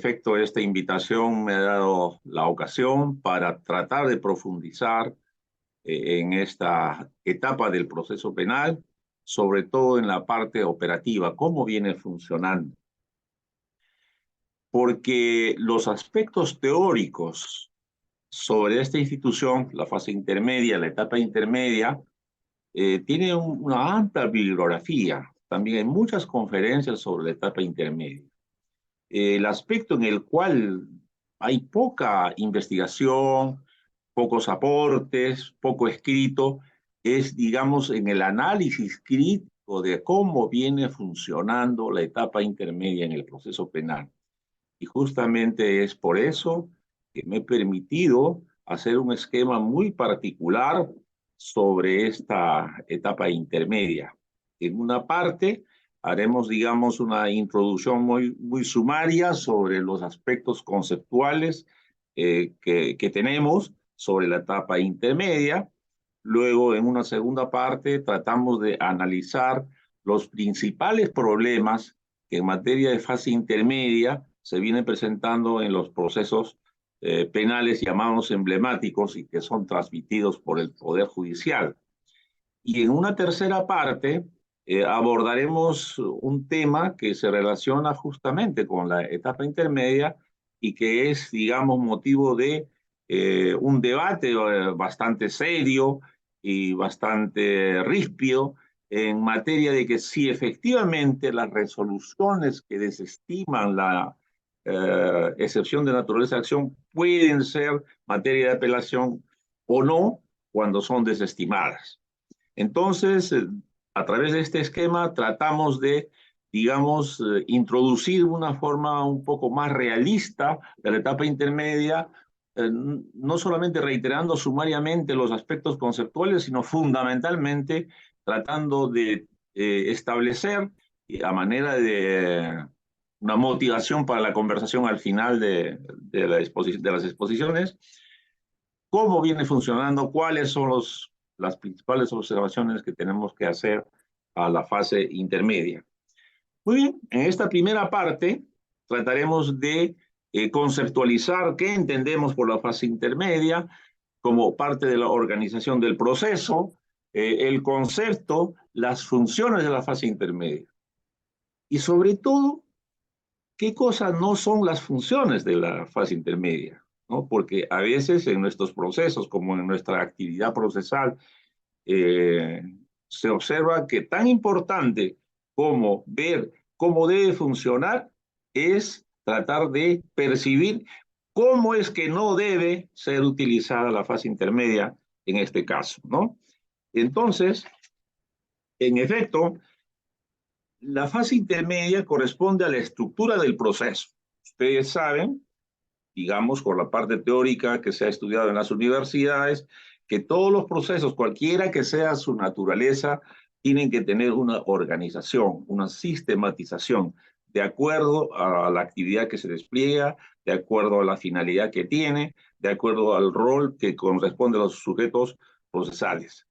efecto, esta invitación me ha dado la ocasión para tratar de profundizar en esta etapa del proceso penal, sobre todo en la parte operativa, cómo viene funcionando. Porque los aspectos teóricos sobre esta institución, la fase intermedia, la etapa intermedia, tiene una amplia bibliografía. También hay muchas conferencias sobre la etapa intermedia. El aspecto en el cual hay poca investigación, pocos aportes, poco escrito, es, digamos, en el análisis crítico de cómo viene funcionando la etapa intermedia en el proceso penal. Y justamente es por eso que me he permitido hacer un esquema muy particular sobre esta etapa intermedia. En una parte haremos, digamos, una introducción muy sumaria sobre los aspectos conceptuales que tenemos sobre la etapa intermedia. Luego, en una segunda parte, tratamos de analizar los principales problemas que en materia de fase intermedia se vienen presentando en los procesos penales llamados emblemáticos y que son transmitidos por el Poder Judicial. Y en una tercera parte abordaremos un tema que se relaciona justamente con la etapa intermedia y que es, digamos, motivo de un debate bastante serio y bastante ríspido en materia de que si efectivamente las resoluciones que desestiman la excepción de naturaleza de acción pueden ser materia de apelación o no cuando son desestimadas. Entonces, a través de este esquema tratamos de, digamos, introducir una forma un poco más realista de la etapa intermedia, no solamente reiterando sumariamente los aspectos conceptuales, sino fundamentalmente tratando de establecer a manera de una motivación para la conversación al final de las exposiciones, cómo viene funcionando, cuáles son las principales observaciones que tenemos que hacer a la fase intermedia. Muy bien, en esta primera parte trataremos de conceptualizar qué entendemos por la fase intermedia como parte de la organización del proceso, el concepto, las funciones de la fase intermedia. Y sobre todo, qué cosas no son las funciones de la fase intermedia, ¿no? Porque a veces en nuestros procesos, como en nuestra actividad procesal, se observa que tan importante como ver cómo debe funcionar es tratar de percibir cómo es que no debe ser utilizada la fase intermedia en este caso, ¿no? Entonces, en efecto, la fase intermedia corresponde a la estructura del proceso. Ustedes saben, digamos, por la parte teórica que se ha estudiado en las universidades, que todos los procesos, cualquiera que sea su naturaleza, tienen que tener una organización, una sistematización, de acuerdo a la actividad que se despliega, de acuerdo a la finalidad que tiene, de acuerdo al rol que corresponde a los sujetos procesales.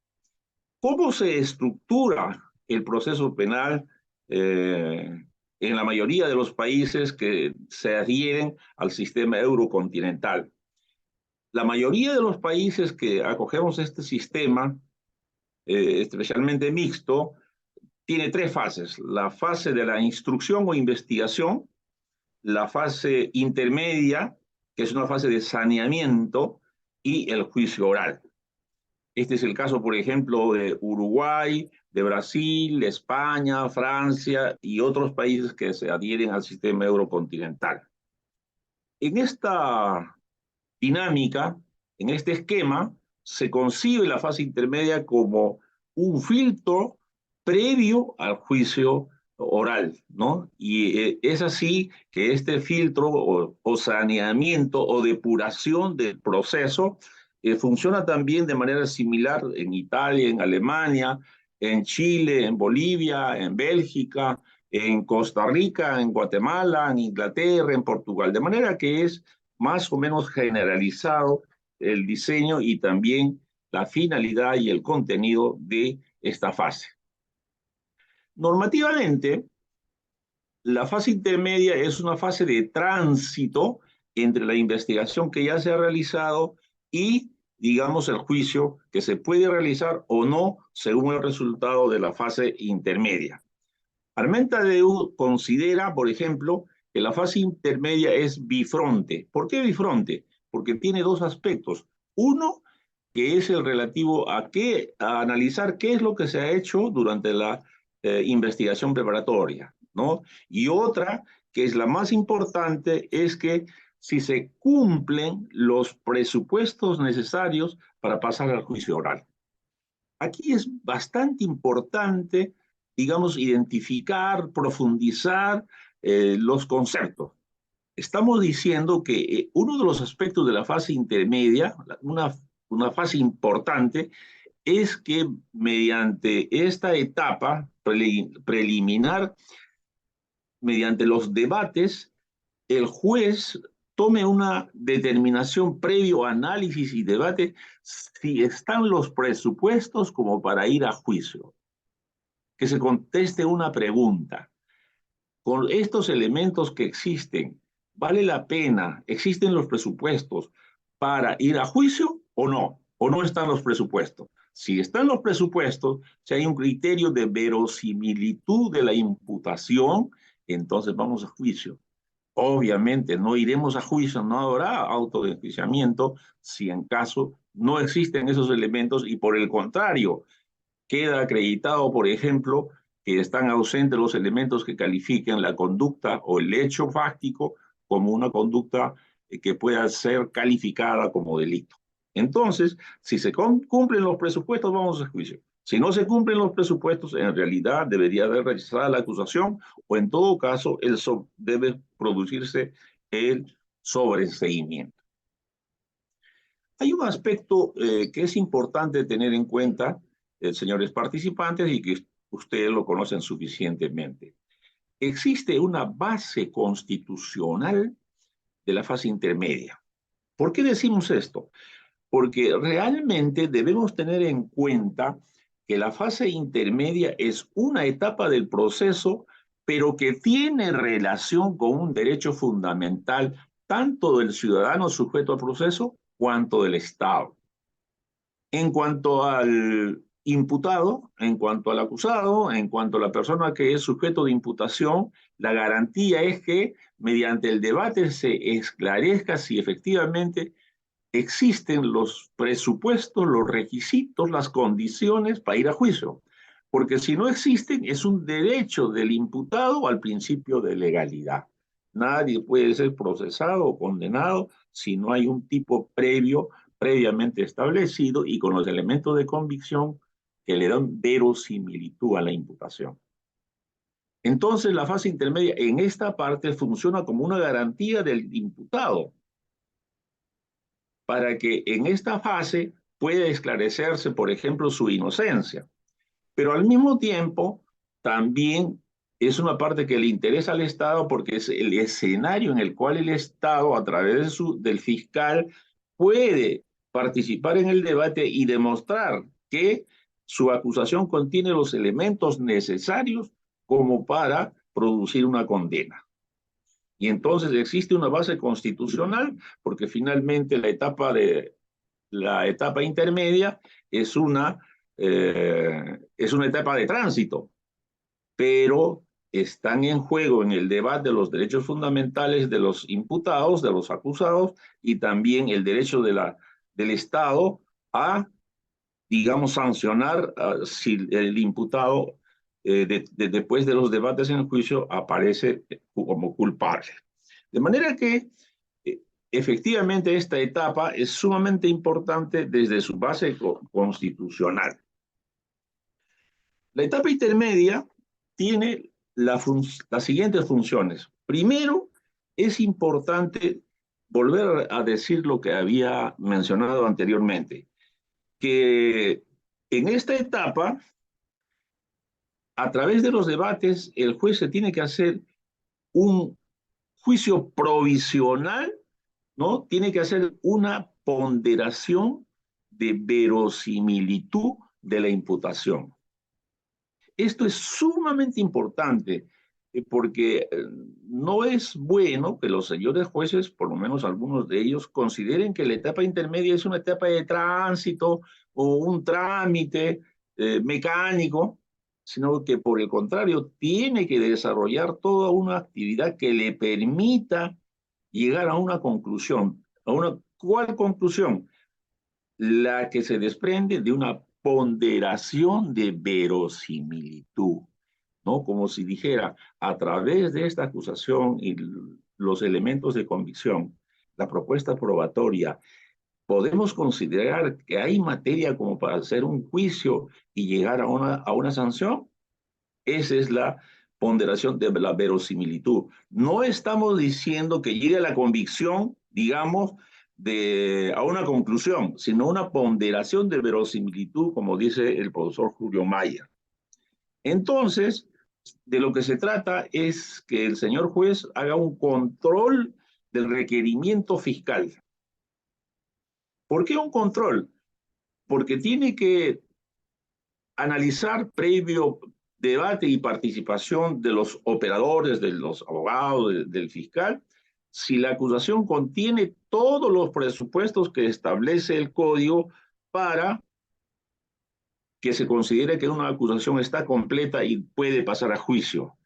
¿Cómo se estructura el proceso penal en la mayoría de los países que se adhieren al sistema eurocontinental? La mayoría de los países que acogemos este sistema, especialmente mixto, tiene tres fases. La fase de la instrucción o investigación, la fase intermedia, que es una fase de saneamiento, y el juicio oral. Este es el caso, por ejemplo, de Uruguay, de Brasil, España, Francia y otros países que se adhieren al sistema eurocontinental. En esta dinámica, en este esquema, se concibe la fase intermedia como un filtro previo al juicio oral, ¿no? Y es así que este filtro o saneamiento o depuración del proceso funciona también de manera similar en Italia, en Alemania, en Chile, en Bolivia, en Bélgica, en Costa Rica, en Guatemala, en Inglaterra, en Portugal, de manera que es más o menos generalizado el diseño y también la finalidad y el contenido de esta fase. Normativamente, La fase intermedia es una fase de tránsito entre la investigación que ya se ha realizado y, digamos, el juicio que se puede realizar o no según el resultado de la fase intermedia. Armentadeu considera, por ejemplo, que la fase intermedia es bifronte. ¿Por qué bifronte? Porque tiene dos aspectos. Uno, que es el relativo a analizar qué es lo que se ha hecho durante la investigación preparatoria, ¿no? Y otra, que es la más importante, es que si se cumplen los presupuestos necesarios para pasar al juicio oral. Aquí es bastante importante, digamos, identificar, profundizar los conceptos. Estamos diciendo que uno de los aspectos de la fase intermedia, una fase importante, es que mediante esta etapa preliminar, mediante los debates, el juez tome una determinación previo análisis y debate si están los presupuestos como para ir a juicio. Que se conteste una pregunta. Con estos elementos que existen, ¿vale la pena? ¿Existen los presupuestos para ir a juicio o no? ¿O no están los presupuestos? Si están los presupuestos, si hay un criterio de verosimilitud de la imputación, entonces vamos a juicio. Obviamente no iremos a juicio, no habrá autoenjuiciamiento si en caso no existen esos elementos y por el contrario, queda acreditado, por ejemplo, que están ausentes los elementos que califiquen la conducta o el hecho fáctico como una conducta que pueda ser calificada como delito. Entonces, si se cumplen los presupuestos, vamos a juicio. Si no se cumplen los presupuestos, en realidad debería haber registrada la acusación o en todo caso debe producirse el sobreseimiento. Hay un aspecto que es importante tener en cuenta, señores participantes, y que ustedes lo conocen suficientemente. Existe una base constitucional de la fase intermedia. ¿Por qué decimos esto? Porque realmente debemos tener en cuenta que la fase intermedia es una etapa del proceso, pero que tiene relación con un derecho fundamental tanto del ciudadano sujeto al proceso cuanto del Estado. En cuanto al imputado, en cuanto al acusado, en cuanto a la persona que es sujeto de imputación, la garantía es que mediante el debate se esclarezca si efectivamente existen los presupuestos, los requisitos, las condiciones para ir a juicio. Porque si no existen, es un derecho del imputado al principio de legalidad. Nadie puede ser procesado o condenado si no hay un tipo previamente establecido y con los elementos de convicción que le dan verosimilitud a la imputación. Entonces, la fase intermedia en esta parte funciona como una garantía del imputado para que en esta fase pueda esclarecerse, por ejemplo, su inocencia. Pero al mismo tiempo, también es una parte que le interesa al Estado porque es el escenario en el cual el Estado, a través del fiscal, puede participar en el debate y demostrar que su acusación contiene los elementos necesarios como para producir una condena. Y entonces existe una base constitucional porque finalmente la etapa intermedia es una etapa de tránsito, pero están en juego en el debate los derechos fundamentales de los imputados, de los acusados, y también el derecho del Estado a, digamos, sancionar si el imputado, después de los debates en el juicio, aparece como culpable. De manera que efectivamente esta etapa es sumamente importante desde su base constitucional. La etapa intermedia tiene las siguientes funciones. Primero, es importante volver a decir lo que había mencionado anteriormente, que en esta etapa, a través de los debates, el juez se tiene que hacer un juicio provisional, ¿no? Tiene que hacer una ponderación de verosimilitud de la imputación. Esto es sumamente importante porque no es bueno que los señores jueces, por lo menos algunos de ellos, consideren que la etapa intermedia es una etapa de tránsito o un trámite mecánico, sino que por el contrario tiene que desarrollar toda una actividad que le permita llegar a una conclusión. ¿Cuál conclusión? La que se desprende de una ponderación de verosimilitud, ¿no? Como si dijera, a través de esta acusación y los elementos de convicción, la propuesta probatoria, podemos considerar que hay materia como para hacer un juicio y llegar a una sanción. Esa es la ponderación de la verosimilitud. No estamos diciendo que llegue a la convicción, digamos, a una conclusión, sino una ponderación de verosimilitud, como dice el profesor Julio Mayer. Entonces, de lo que se trata es que el señor juez haga un control del requerimiento fiscal. ¿Por qué un control? Porque tiene que analizar previo debate y participación de los operadores, de los abogados, del fiscal, si la acusación contiene todos los presupuestos que establece el código para que se considere que una acusación está completa y puede pasar a juicio.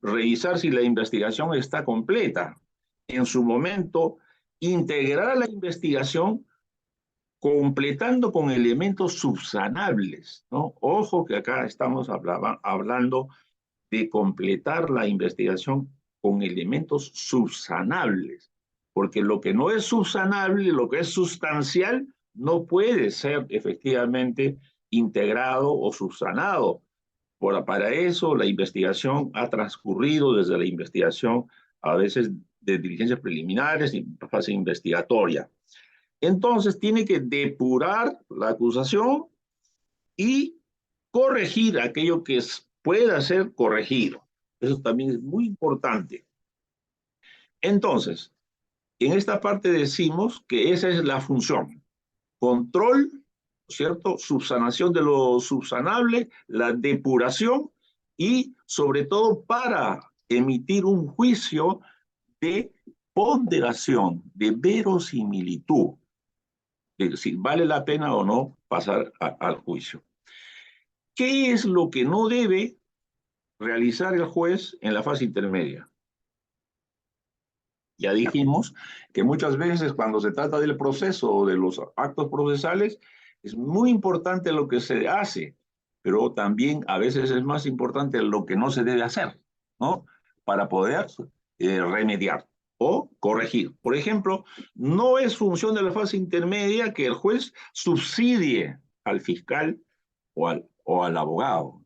Revisar si la investigación está completa. En su momento, integrar la investigación completando con elementos subsanables, ¿no? Ojo que acá estamos hablando de completar la investigación con elementos subsanables, porque lo que no es subsanable, lo que es sustancial, no puede ser efectivamente integrado o subsanado. Para eso la investigación ha transcurrido desde la investigación a veces de diligencias preliminares y fase investigatoria. Entonces tiene que depurar la acusación y corregir aquello que pueda ser corregido. Eso también es muy importante. Entonces, en esta parte decimos que esa es la función. Control, ¿cierto? Subsanación de lo subsanable, la depuración y sobre todo para emitir un juicio de ponderación, de verosimilitud, de si vale la pena o no pasar al juicio. ¿Qué es lo que no debe realizar el juez en la fase intermedia? Ya dijimos que muchas veces cuando se trata del proceso o de los actos procesales, es muy importante lo que se hace, pero también a veces es más importante lo que no se debe hacer, ¿no? Para poder remediar o corregir. Por ejemplo, no es función de la fase intermedia que el juez subsidie al fiscal o al abogado.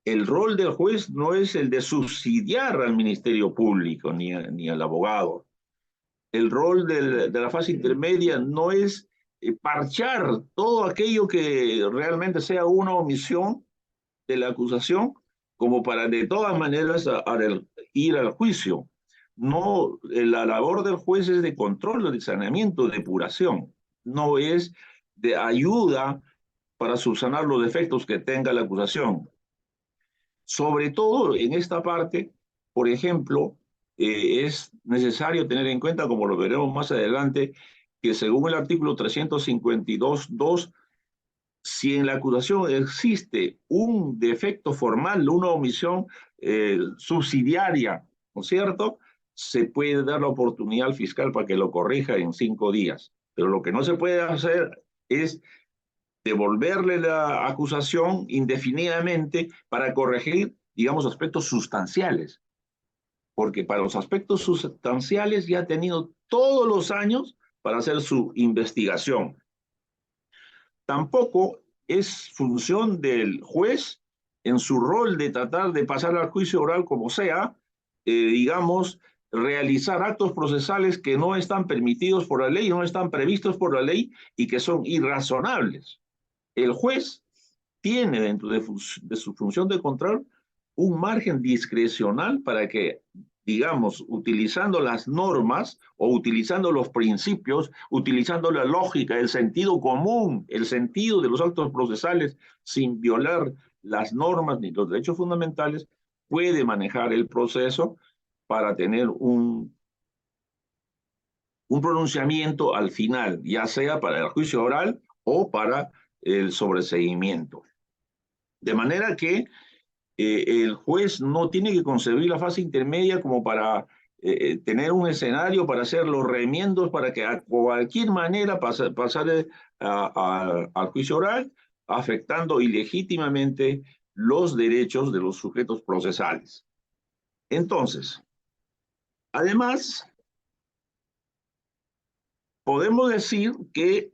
El rol del juez no es el de subsidiar al Ministerio Público ni al abogado. El rol de la fase intermedia no es parchar todo aquello que realmente sea una omisión de la acusación como para de todas maneras ir al juicio. No, la labor del juez es de control, de saneamiento, de depuración. No es de ayuda para subsanar los defectos que tenga la acusación. Sobre todo en esta parte, por ejemplo, es necesario tener en cuenta, como lo veremos más adelante, que según el artículo 352.2, si en la acusación existe un defecto formal, una omisión subsidiaria, ¿no es cierto? Se puede dar la oportunidad al fiscal para que lo corrija en 5 días. Pero lo que no se puede hacer es devolverle la acusación indefinidamente para corregir, digamos, aspectos sustanciales. Porque para los aspectos sustanciales ya ha tenido todos los años para hacer su investigación. Tampoco es función del juez en su rol de tratar de pasar al juicio oral como sea, digamos, realizar actos procesales que no están permitidos por la ley, no están previstos por la ley y que son irrazonables. El juez tiene dentro de su función de control un margen discrecional para que, digamos, utilizando las normas o utilizando los principios, utilizando la lógica, el sentido común, el sentido de los actos procesales sin violar las normas ni los derechos fundamentales, puede manejar el proceso para tener un pronunciamiento al final, ya sea para el juicio oral o para el sobreseguimiento. De manera que el juez no tiene que concebir la fase intermedia como para tener un escenario para hacer los remiendos para que a cualquier manera pasar al juicio oral, afectando ilegítimamente los derechos de los sujetos procesales. Entonces, además, podemos decir que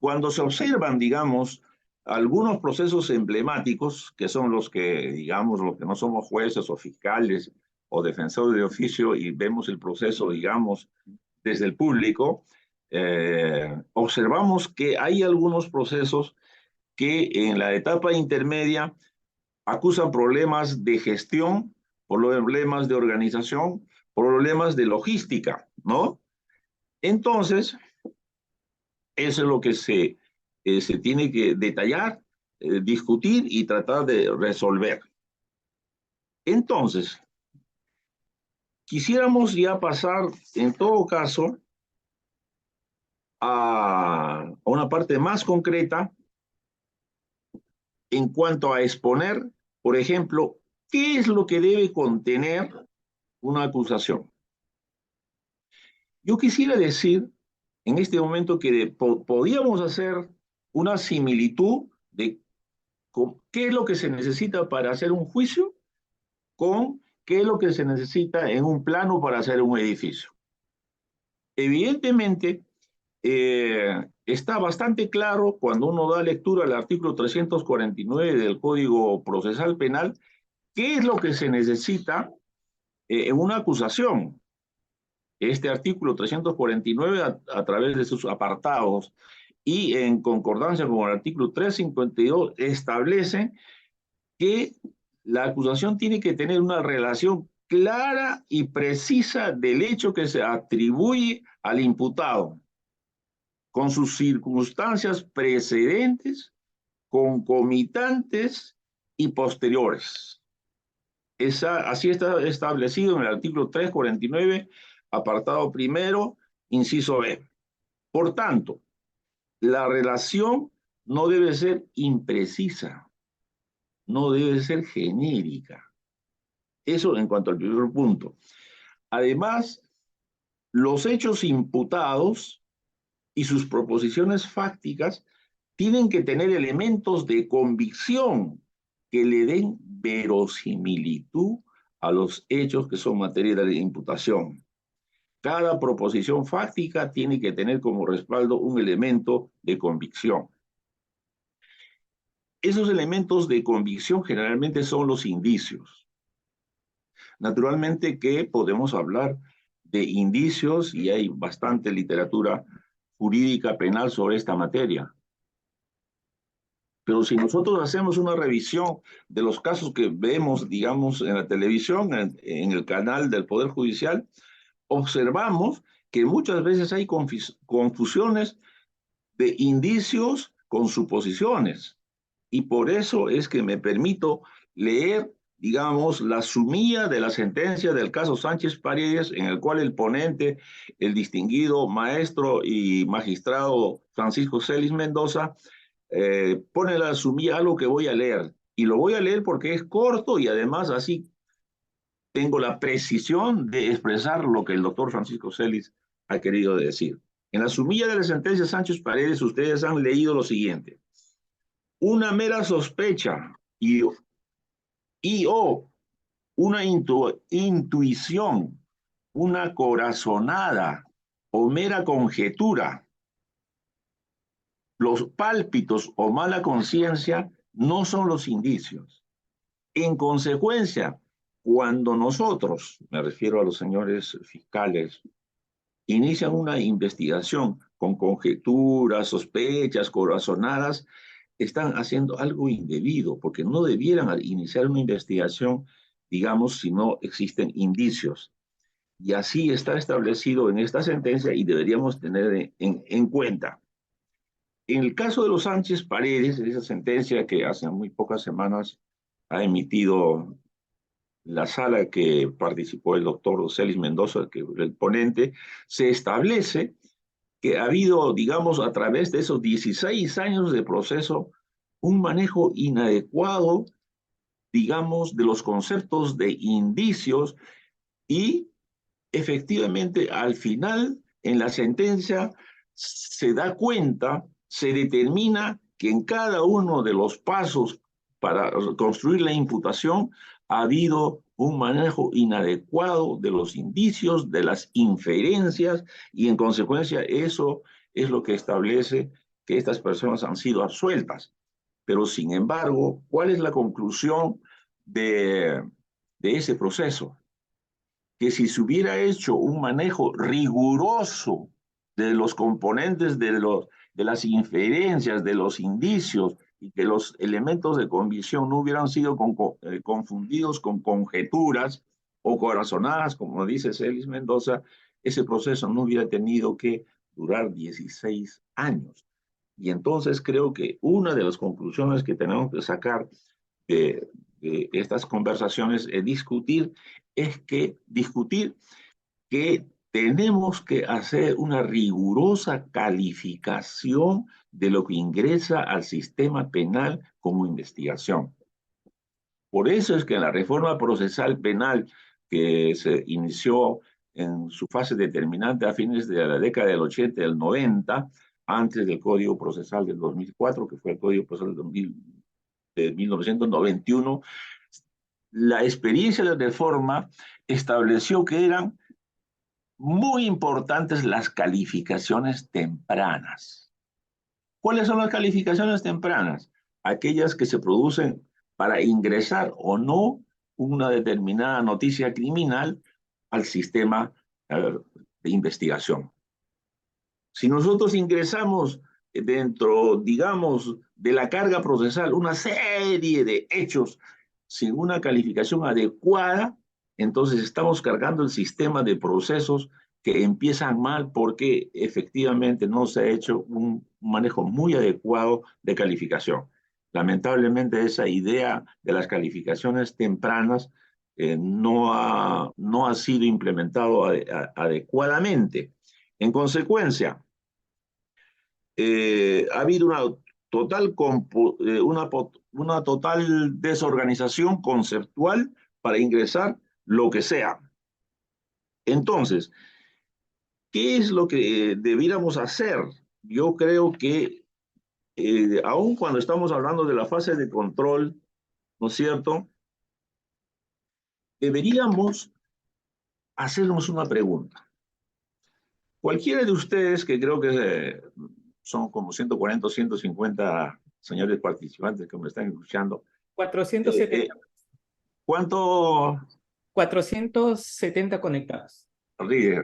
cuando se observan, digamos, algunos procesos emblemáticos, que son los que, digamos, los que no somos jueces o fiscales o defensores de oficio y vemos el proceso, digamos, desde el público, observamos que hay algunos procesos que en la etapa intermedia acusan problemas de gestión, problemas de organización, problemas de logística, ¿no? Entonces, eso es lo que se tiene que detallar, discutir y tratar de resolver. Entonces, quisiéramos ya pasar, en todo caso, a una parte más concreta en cuanto a exponer, por ejemplo, qué es lo que debe contener una acusación. Yo quisiera decir en este momento que podíamos hacer una similitud de qué es lo que se necesita para hacer un juicio con qué es lo que se necesita en un plano para hacer un edificio. Evidentemente, está bastante claro cuando uno da lectura al artículo 349 del Código Procesal Penal, qué es lo que se necesita en una acusación. Este artículo 349 a través de sus apartados y en concordancia con el artículo 352 establece que la acusación tiene que tener una relación clara y precisa del hecho que se atribuye al imputado, con sus circunstancias precedentes, concomitantes y posteriores. Así está establecido en el artículo 349, apartado primero, inciso B. Por tanto, la relación no debe ser imprecisa, no debe ser genérica. Eso en cuanto al primer punto. Además, los hechos imputados y sus proposiciones fácticas tienen que tener elementos de convicción que le den verosimilitud a los hechos que son materia de imputación. Cada proposición fáctica tiene que tener como respaldo un elemento de convicción. Esos elementos de convicción generalmente son los indicios. Naturalmente que podemos hablar de indicios y hay bastante literatura jurídica penal sobre esta materia. Pero si nosotros hacemos una revisión de los casos que vemos, digamos, en la televisión, en el canal del Poder Judicial, observamos que muchas veces hay confusiones de indicios con suposiciones. Y por eso es que me permito leer, digamos, la sumilla de la sentencia del caso Sánchez Paredes, en el cual el ponente, el distinguido maestro y magistrado Francisco Celis Mendoza, pone la sumilla, algo que voy a leer. Y lo voy a leer porque es corto y además así tengo la precisión de expresar lo que el doctor Francisco Celis ha querido decir. En la sumilla de la sentencia Sánchez Paredes, ustedes han leído lo siguiente: una mera sospecha o una intuición, una corazonada o mera conjetura, los pálpitos o mala conciencia no son los indicios. En consecuencia, cuando nosotros, me refiero a los señores fiscales, inician una investigación con conjeturas, sospechas, corazonadas, están haciendo algo indebido, porque no debieran iniciar una investigación, digamos, si no existen indicios. Y así está establecido en esta sentencia y deberíamos tener en cuenta. En el caso de los Sánchez Paredes, esa sentencia que hace muy pocas semanas ha emitido la sala que participó el doctor Celis Mendoza, que el ponente, se establece que ha habido, digamos, a través de esos 16 años de proceso, un manejo inadecuado, digamos, de los conceptos de indicios y efectivamente al final, en la sentencia, se da cuenta, se determina que en cada uno de los pasos para construir la imputación ha habido un manejo inadecuado de los indicios, de las inferencias, y en consecuencia eso es lo que establece que estas personas han sido absueltas. Pero sin embargo, ¿cuál es la conclusión de ese proceso? Que si se hubiera hecho un manejo riguroso de los componentes de las inferencias, de los indicios, y que los elementos de convicción no hubieran sido confundidos con conjeturas o corazonadas, como dice Celis Mendoza, ese proceso no hubiera tenido que durar 16 años. Y entonces creo que una de las conclusiones que tenemos que sacar de estas conversaciones es discutir que tenemos que hacer una rigurosa calificación de lo que ingresa al sistema penal como investigación. Por eso es que en la reforma procesal penal que se inició en su fase determinante a fines de la década del 80 y del 90, antes del Código Procesal del 2004, que fue el Código Procesal de 1991, la experiencia de reforma estableció que eran muy importantes las calificaciones tempranas. ¿Cuáles son las calificaciones tempranas? Aquellas que se producen para ingresar o no una determinada noticia criminal al sistema de investigación. Si nosotros ingresamos dentro, digamos, de la carga procesal una serie de hechos sin una calificación adecuada, entonces estamos cargando el sistema de procesos que empiezan mal porque efectivamente no se ha hecho un manejo muy adecuado de calificación. Lamentablemente esa idea de las calificaciones tempranas no ha sido implementado adecuadamente. En consecuencia, ha habido una total desorganización conceptual para ingresar lo que sea. Entonces, ¿qué es lo que debiéramos hacer? Yo creo que, aun cuando estamos hablando de la fase de control, ¿no es cierto? Deberíamos hacernos una pregunta. Cualquiera de ustedes, que creo que son como 140 o 150 señores participantes que me están escuchando, 470. ¿Cuánto? 470 conectados. Ríe.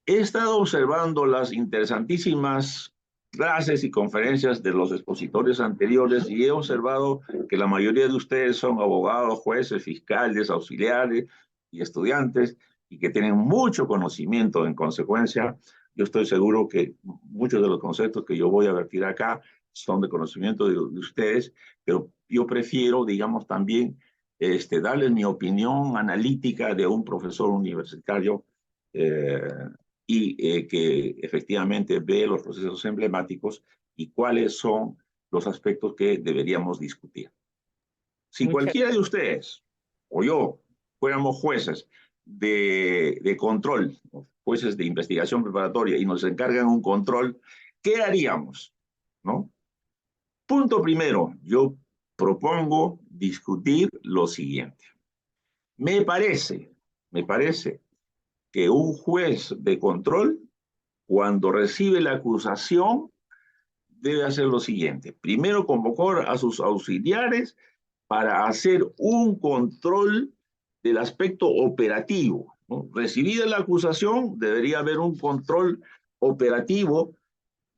He estado observando las interesantísimas clases y conferencias de los expositores anteriores y he observado que la mayoría de ustedes son abogados, jueces, fiscales, auxiliares y estudiantes y que tienen mucho conocimiento. En consecuencia, yo estoy seguro que muchos de los conceptos que yo voy a vertir acá son de conocimiento de ustedes, pero yo prefiero, digamos, también darles mi opinión analítica de un profesor universitario que efectivamente ve los procesos emblemáticos y cuáles son los aspectos que deberíamos discutir. Si cualquiera de ustedes o yo fuéramos jueces de control, jueces de investigación preparatoria y nos encargan un control, ¿qué haríamos? ¿No? Punto primero, yo propongo discutir lo siguiente. Me parece que un juez de control, cuando recibe la acusación, debe hacer lo siguiente. Primero, convocar a sus auxiliares para hacer un control del aspecto operativo, ¿no? Recibida la acusación, debería haber un control operativo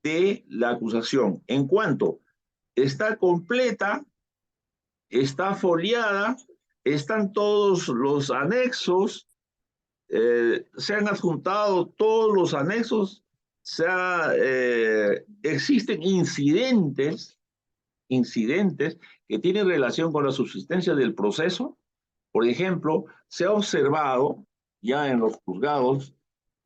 de la acusación. En cuanto está completa, está foliada, están todos los anexos, se han adjuntado todos los anexos, existen incidentes incidentes que tienen relación con la subsistencia del proceso. Por ejemplo, se ha observado ya en los juzgados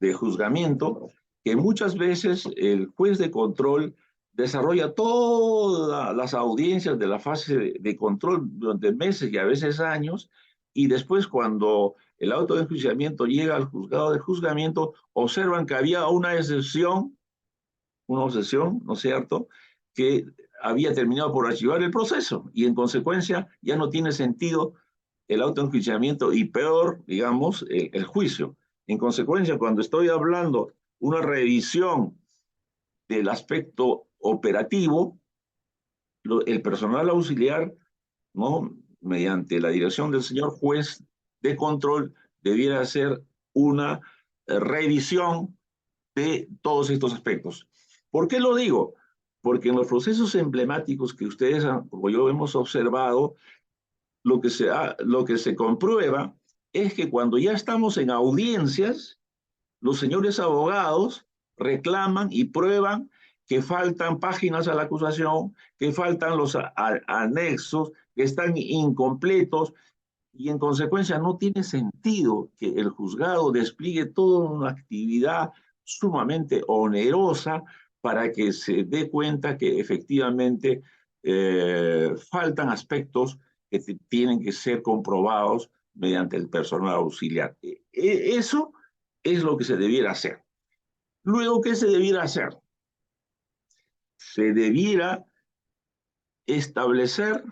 de juzgamiento que muchas veces el juez de control desarrolla todas las audiencias de la fase de control durante meses y a veces años, y después cuando el auto de enjuiciamiento llega al juzgado de juzgamiento, observan que había una obsesión, ¿no es cierto?, que había terminado por archivar el proceso y en consecuencia ya no tiene sentido el autoenjuiciamiento y peor, digamos, el juicio. En consecuencia, cuando estoy hablando una revisión del aspecto operativo, el personal auxiliar, ¿no?, mediante la dirección del señor juez de control, debiera hacer una revisión de todos estos aspectos. ¿Por qué lo digo? Porque en los procesos emblemáticos que ustedes, como yo, hemos observado, lo que se comprueba es que cuando ya estamos en audiencias, los señores abogados reclaman y prueban que faltan páginas a la acusación, que faltan los anexos, que están incompletos, y en consecuencia no tiene sentido que el juzgado despliegue toda una actividad sumamente onerosa para que se dé cuenta que efectivamente faltan aspectos que tienen que ser comprobados mediante el personal auxiliar. Eso es lo que se debiera hacer. Luego, ¿qué se debiera hacer? Se debiera establecer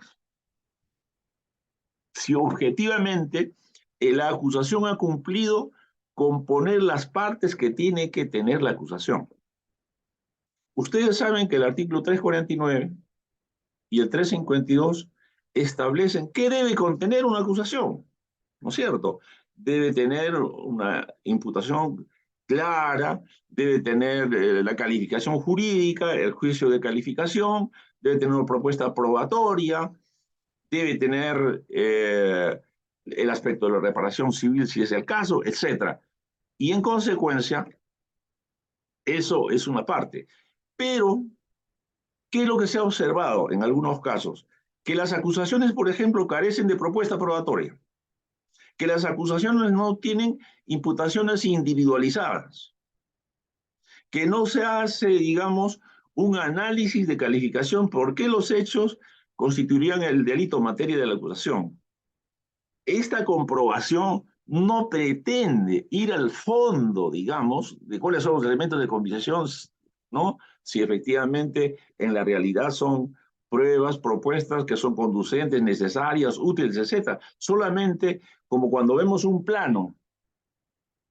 si objetivamente la acusación ha cumplido con poner las partes que tiene que tener la acusación. Ustedes saben que el artículo 349 y el 352 establecen qué debe contener una acusación, ¿no es cierto? Debe tener una imputación clara, debe tener la calificación jurídica, el juicio de calificación, debe tener una propuesta probatoria, debe tener el aspecto de la reparación civil si es el caso, etc. Y en consecuencia, eso es una parte. Pero, ¿qué es lo que se ha observado en algunos casos? Que las acusaciones, por ejemplo, carecen de propuesta probatoria, que las acusaciones no tienen imputaciones individualizadas, que no se hace, digamos, un análisis de calificación por qué los hechos constituirían el delito en materia de la acusación. Esta comprobación no pretende ir al fondo, digamos, de cuáles son los elementos de convicción, ¿no? Si efectivamente en la realidad son pruebas, propuestas que son conducentes, necesarias, útiles, etc. Solamente como cuando vemos un plano.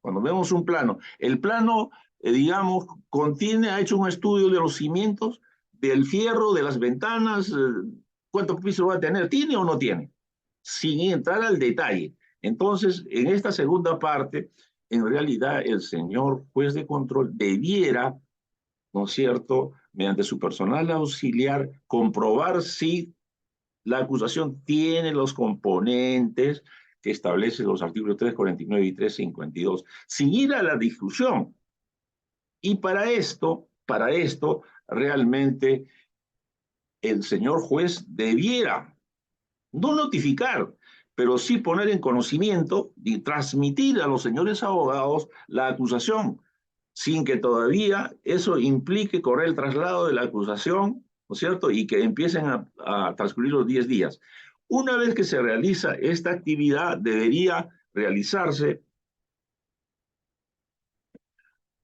Cuando vemos un plano, el plano, digamos, ha hecho un estudio de los cimientos, del fierro, de las ventanas, cuántos pisos va a tener, ¿tiene o no tiene? Sin entrar al detalle. Entonces, en esta segunda parte, en realidad el señor juez de control debiera, ¿no es cierto?, mediante su personal auxiliar, comprobar si la acusación tiene los componentes que establecen los artículos 349 y 352, sin ir a la discusión. Y para esto, realmente el señor juez debiera no notificar, pero sí poner en conocimiento y transmitir a los señores abogados la acusación, sin que todavía eso implique correr el traslado de la acusación, ¿no es cierto?, y que empiecen a transcurrir los 10 días. Una vez que se realiza esta actividad, debería realizarse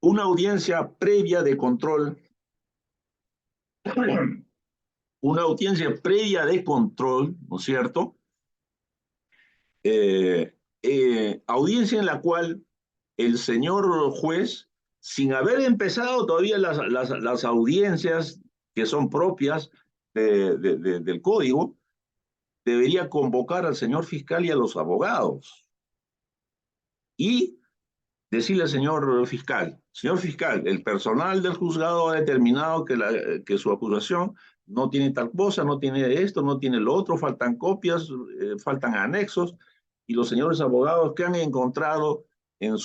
una audiencia previa de control, una audiencia previa de control, ¿no es cierto?, audiencia en la cual el señor juez, sin haber empezado todavía las audiencias que son propias del código, debería convocar al señor fiscal y a los abogados y decirle al señor fiscal, el personal del juzgado ha determinado que su acusación no tiene tal cosa, no tiene esto, no tiene lo otro, faltan copias, faltan anexos, y los señores abogados que han encontrado en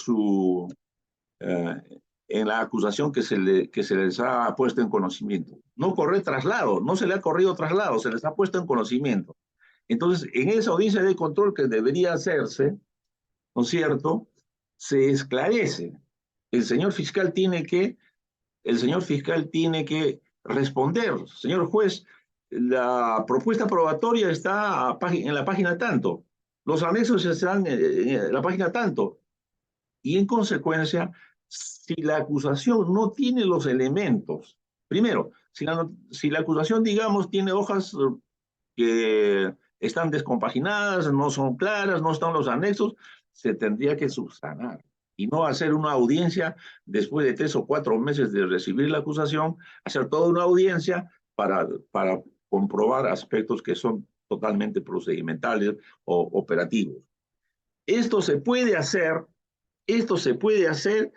en la acusación que se les ha puesto en conocimiento. no correr traslado, no se le ha corrido traslado, se les ha puesto en conocimiento. Entonces, en esa audiencia de control que debería hacerse, ¿no es cierto?, se esclarece. El señor fiscal tiene que, el señor fiscal tiene que responder. Señor juez, la propuesta probatoria está en la página tanto, los anexos están en la página tanto, y en consecuencia, si la acusación no tiene los elementos, primero, si la acusación, digamos, tiene hojas que están descompaginadas, no son claras, no están los anexos, se tendría que subsanar y no hacer una audiencia después de 3 o 4 meses de recibir la acusación, hacer toda una audiencia para comprobar aspectos que son totalmente procedimentales o operativos. Esto se puede hacer, esto se puede hacer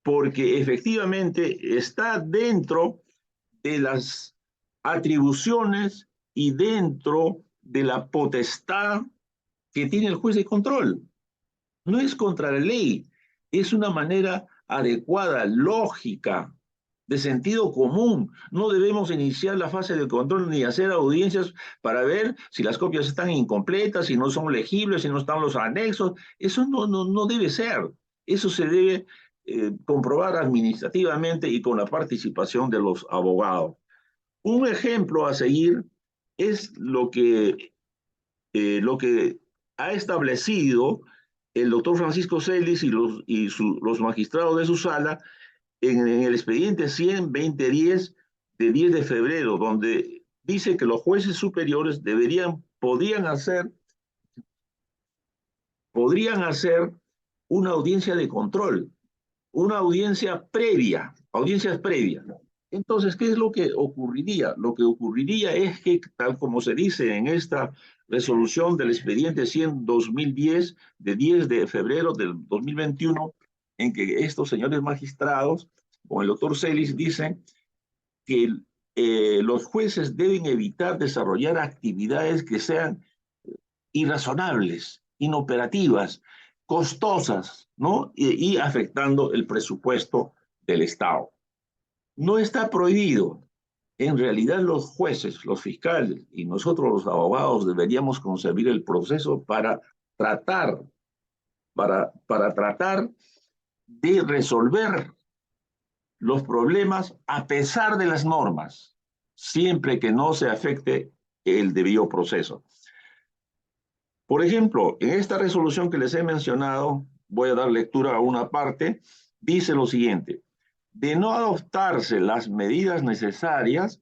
porque efectivamente está dentro de las atribuciones y dentro de la potestad que tiene el juez de control. No es contra la ley, es una manera adecuada, lógica, de sentido común. No debemos iniciar la fase de control ni hacer audiencias para ver si las copias están incompletas, si no son legibles, si no están los anexos. Eso no debe ser. Eso se debe comprobar administrativamente y con la participación de los abogados. Un ejemplo a seguir es lo que ha establecido el doctor Francisco Celis y los magistrados de su sala en el expediente 100-2010 de 10 de febrero, donde dice que los jueces superiores podrían hacer una audiencia de control, una audiencias previas. Entonces, ¿qué es lo que ocurriría? Lo que ocurriría es que, tal como se dice en esta resolución del expediente 100-2010 de 10 de febrero del 2021, en que estos señores magistrados, con el doctor Celis, dicen que los jueces deben evitar desarrollar actividades que sean irrazonables, inoperativas, costosas, ¿no? Y afectando el presupuesto del Estado. No está prohibido. En realidad los jueces, los fiscales y nosotros los abogados deberíamos concebir el proceso para tratar de resolver los problemas a pesar de las normas, siempre que no se afecte el debido proceso. Por ejemplo, en esta resolución que les he mencionado, voy a dar lectura a una parte, dice lo siguiente: de no adoptarse las medidas necesarias,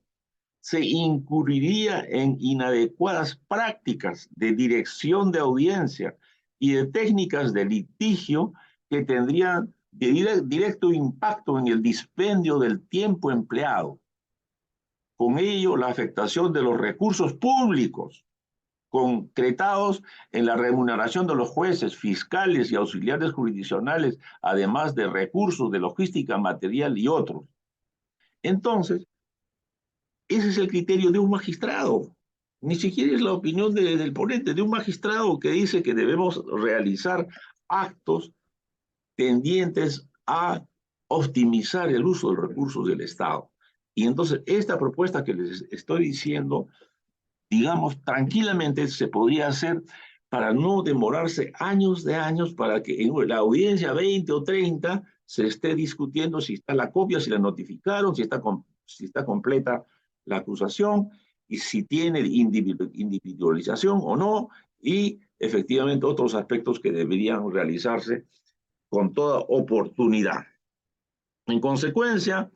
se incurriría en inadecuadas prácticas de dirección de audiencia y de técnicas de litigio que tendrían directo impacto en el dispendio del tiempo empleado. Con ello, la afectación de los recursos públicos concretados en la remuneración de los jueces, fiscales y auxiliares jurisdiccionales, además de recursos de logística material y otros. Entonces, ese es el criterio de un magistrado. Ni siquiera es la opinión del ponente, de un magistrado que dice que debemos realizar actos tendientes a optimizar el uso de los recursos del Estado. Y entonces, esta propuesta que les estoy diciendo, digamos, tranquilamente se podría hacer para no demorarse años de años, para que en la audiencia 20 o 30 se esté discutiendo si está la copia, si la notificaron, si está completa la acusación y si tiene individualización o no, y efectivamente otros aspectos que deberían realizarse con toda oportunidad. En consecuencia,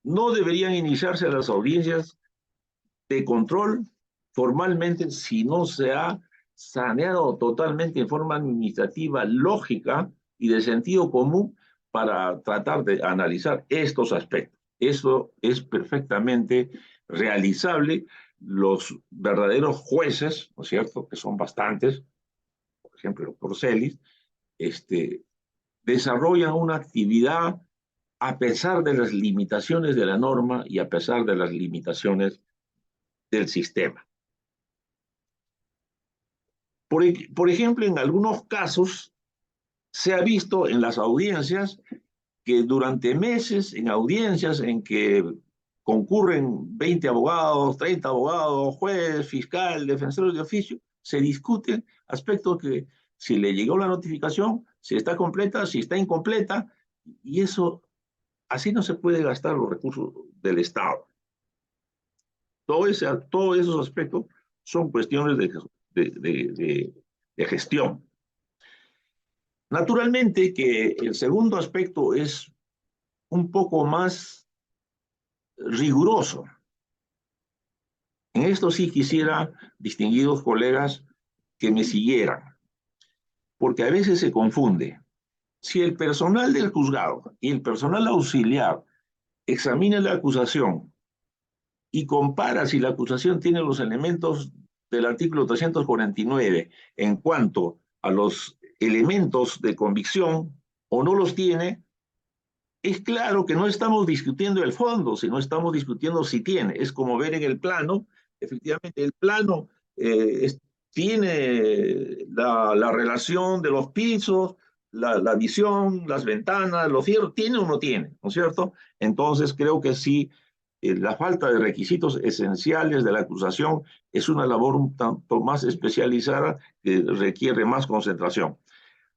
no deberían iniciarse las audiencias de control formalmente si no se ha saneado totalmente en forma administrativa, lógica y de sentido común para tratar de analizar estos aspectos. Eso es perfectamente realizable. Los verdaderos jueces, ¿no es cierto?, que son bastantes, por ejemplo, el doctor Celis, desarrollan una actividad a pesar de las limitaciones de la norma y a pesar de las limitaciones del sistema. Por ejemplo, en algunos casos se ha visto en las audiencias que durante meses, en audiencias en que concurren 20 abogados, 30 abogados, juez, fiscal, defensores de oficio, se discuten aspectos que si le llegó la notificación, si está completa, si está incompleta, y eso, así no se puede gastar los recursos del Estado. Todos esos aspectos son cuestiones de gestión. Naturalmente que el segundo aspecto es un poco más riguroso. En esto sí quisiera, distinguidos colegas, que me siguieran, porque a veces se confunde. Si el personal del juzgado y el personal auxiliar examina la acusación y compara si la acusación tiene los elementos del artículo 349 en cuanto a los elementos de convicción o no los tiene, es claro que no estamos discutiendo el fondo, sino estamos discutiendo si tiene. Es como ver en el plano, efectivamente el plano tiene la relación de los pisos, la visión, las ventanas, los cierros, tiene o no tiene, ¿no es cierto? Entonces creo que sí, la falta de requisitos esenciales de la acusación es una labor un tanto más especializada que requiere más concentración.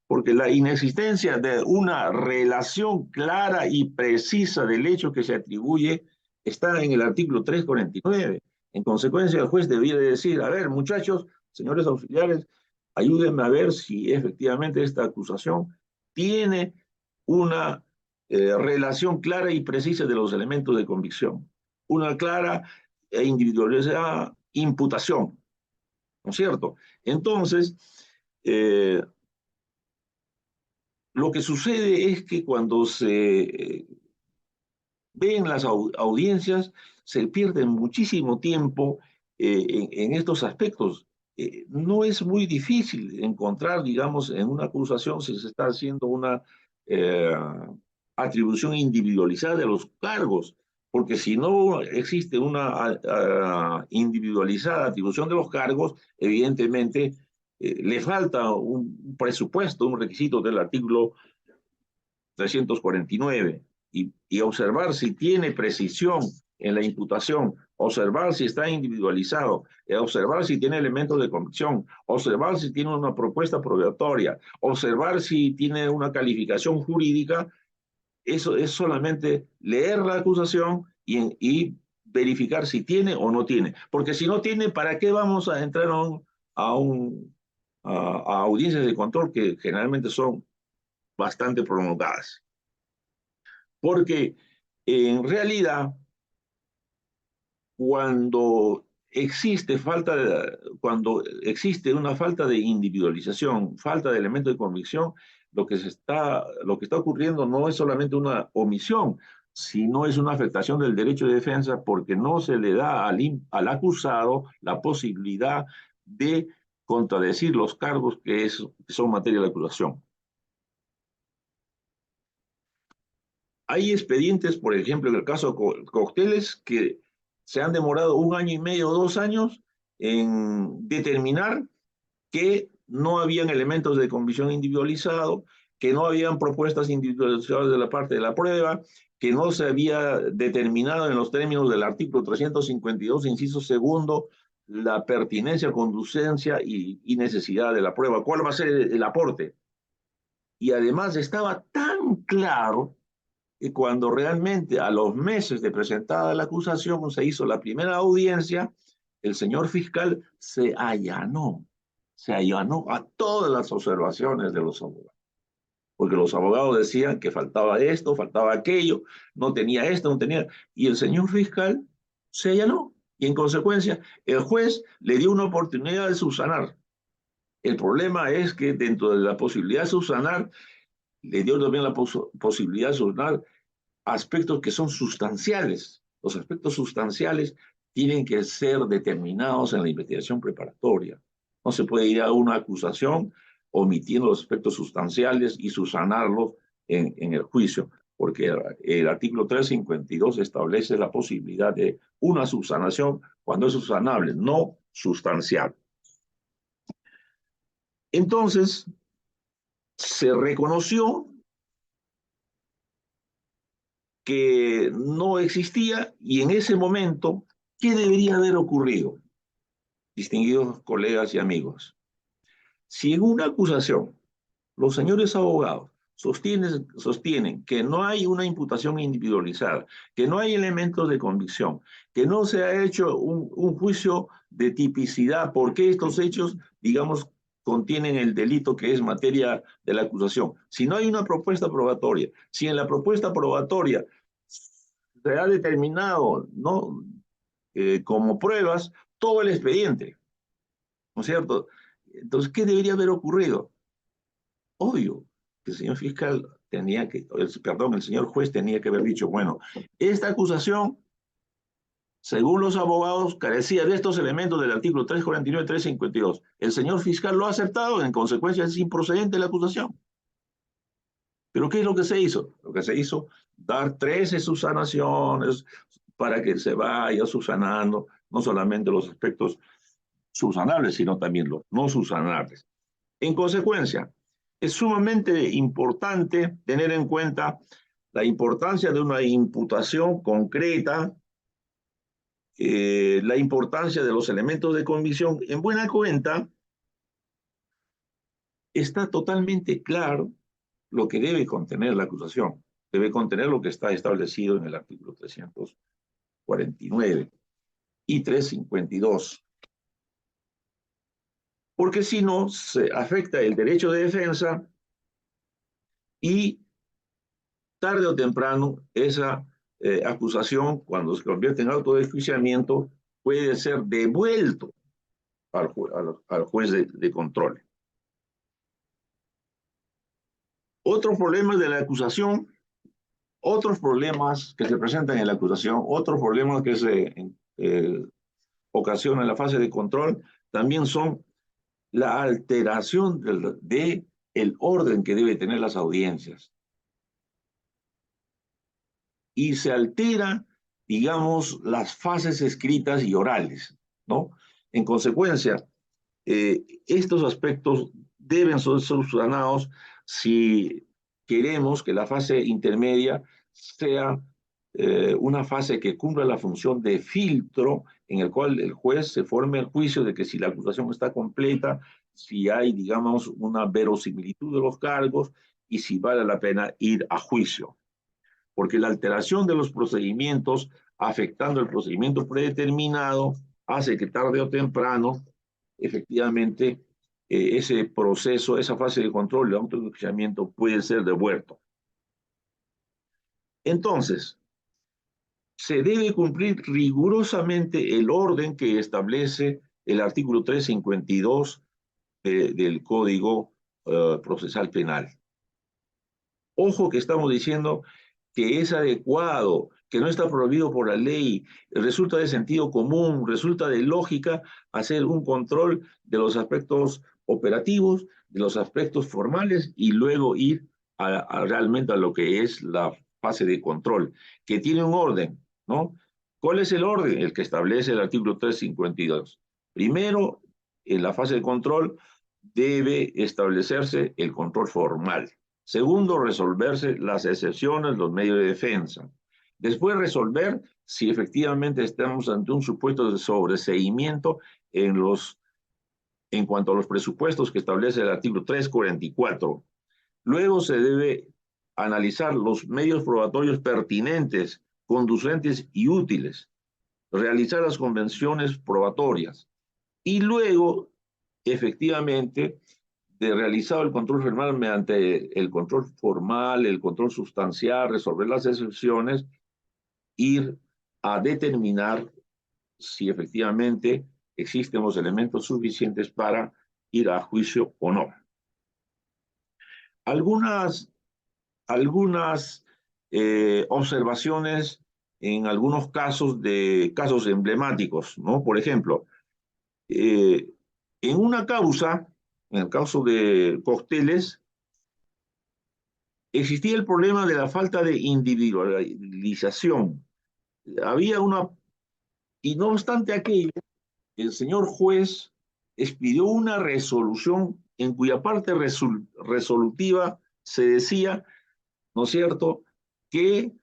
Porque la inexistencia de una relación clara y precisa del hecho que se atribuye está en el artículo 349. En consecuencia, el juez debiera decir, a ver, muchachos, señores auxiliares, ayúdenme a ver si efectivamente esta acusación tiene una relación clara y precisa de los elementos de convicción, una clara e individualizada imputación, ¿no es cierto? Entonces, lo que sucede es que cuando se ven las audiencias, se pierde muchísimo tiempo en estos aspectos. No es muy difícil encontrar, digamos, en una acusación si se está haciendo una eh, atribución individualizada de los cargos, porque si no existe una individualizada atribución de los cargos, evidentemente le falta un presupuesto, un requisito del artículo 349 y observar si tiene precisión en la imputación, observar si está individualizado, observar si tiene elementos de convicción, observar si tiene una propuesta probatoria, observar si tiene una calificación jurídica. Eso es solamente leer la acusación y verificar si tiene o no tiene. Porque si no tiene, ¿para qué vamos a entrar a audiencias de control que generalmente son bastante prolongadas? Porque en realidad, cuando existe una falta de individualización, falta de elementos de convicción, lo que está ocurriendo no es solamente una omisión, sino es una afectación del derecho de defensa porque no se le da al acusado la posibilidad de contradecir los cargos que son materia de acusación. Hay expedientes, por ejemplo, en el caso de Cocteles, que se han demorado 1 año y medio o 2 años en determinar que no habían elementos de convicción individualizado, que no habían propuestas individualizadas de la parte de la prueba, que no se había determinado en los términos del artículo 352, inciso segundo, la pertinencia, conducencia y necesidad de la prueba. ¿Cuál va a ser el aporte? Y además estaba tan claro y cuando realmente a los meses de presentada la acusación se hizo la primera audiencia, el señor fiscal se allanó a todas las observaciones de los abogados. Porque los abogados decían que faltaba esto, faltaba aquello, no tenía esto, no tenía. Y el señor fiscal se allanó. Y en consecuencia, el juez le dio una oportunidad de subsanar. El problema es que dentro de la posibilidad de subsanar, le dio también la posibilidad de subsanar aspectos que son sustanciales. Los aspectos sustanciales tienen que ser determinados en la investigación preparatoria. No se puede ir a una acusación omitiendo los aspectos sustanciales y subsanarlos en el juicio, porque el artículo 352 establece la posibilidad de una subsanación cuando es subsanable, no sustancial. Entonces, se reconoció que no existía, y en ese momento, ¿qué debería haber ocurrido? Distinguidos colegas y amigos, si en una acusación los señores abogados sostienen que no hay una imputación individualizada, que no hay elementos de convicción, que no se ha hecho un juicio de tipicidad, porque estos hechos, digamos, contienen el delito que es materia de la acusación. Si no hay una propuesta probatoria, si en la propuesta probatoria se ha determinado, ¿no?, como pruebas todo el expediente, ¿no es cierto? Entonces, ¿qué debería haber ocurrido? Obvio que el señor fiscal tenía que, perdón, el señor juez tenía que haber dicho, bueno, esta acusación, según los abogados, carecía de estos elementos del artículo 349 y 352. El señor fiscal lo ha aceptado, en consecuencia es improcedente la acusación. ¿Pero qué es lo que se hizo? Lo que se hizo, dar 13 subsanaciones para que se vaya subsanando no solamente los aspectos subsanables, sino también los no subsanables. En consecuencia, es sumamente importante tener en cuenta la importancia de una imputación concreta, la importancia de los elementos de convicción. En buena cuenta, está totalmente claro lo que debe contener la acusación. Debe contener lo que está establecido en el artículo 349 y 352. Porque si no, se afecta el derecho de defensa y tarde o temprano esa acusación, cuando se convierte en auto de enjuiciamiento, puede ser devuelto al juez de control. Otros problemas de la acusación, otros problemas que se presentan en la acusación, otros problemas que se ocasionan en la fase de control, también son la alteración de el orden que debe tener las audiencias. Y se altera, digamos, las fases escritas y orales, ¿no? En consecuencia, estos aspectos deben ser subsanados si queremos que la fase intermedia sea una fase que cumpla la función de filtro en el cual el juez se forme el juicio de que si la acusación está completa, si hay, digamos, una verosimilitud de los cargos y si vale la pena ir a juicio. Porque la alteración de los procedimientos afectando el procedimiento predeterminado hace que tarde o temprano, efectivamente, ese proceso, esa fase de control y autoenjuiciamiento puede ser devuelto. Entonces, se debe cumplir rigurosamente el orden que establece el artículo 352 del Código Procesal Penal. Ojo que estamos diciendo que es adecuado, que no está prohibido por la ley, resulta de sentido común, resulta de lógica hacer un control de los aspectos operativos, de los aspectos formales y luego ir realmente a lo que es la fase de control, que tiene un orden, ¿no? ¿Cuál es el orden? El que establece el artículo 352. Primero, en la fase de control debe establecerse el control formal. Segundo, resolverse las excepciones, los medios de defensa. Después, resolver si efectivamente estamos ante un supuesto de sobreseimiento en cuanto a los presupuestos que establece el artículo 344. Luego se debe analizar los medios probatorios pertinentes, conducentes y útiles, realizar las convenciones probatorias y luego, efectivamente, de realizado el control formal mediante el control formal, el control sustancial, resolver las excepciones, ir a determinar si efectivamente existen los elementos suficientes para ir a juicio o no. Algunas observaciones en algunos casos emblemáticos, ¿no? Por ejemplo, en una causa, en el caso de Costeles, existía el problema de la falta de individualización. Había una, y no obstante aquello, el señor juez expidió una resolución en cuya parte resolutiva se decía, ¿no es cierto?, que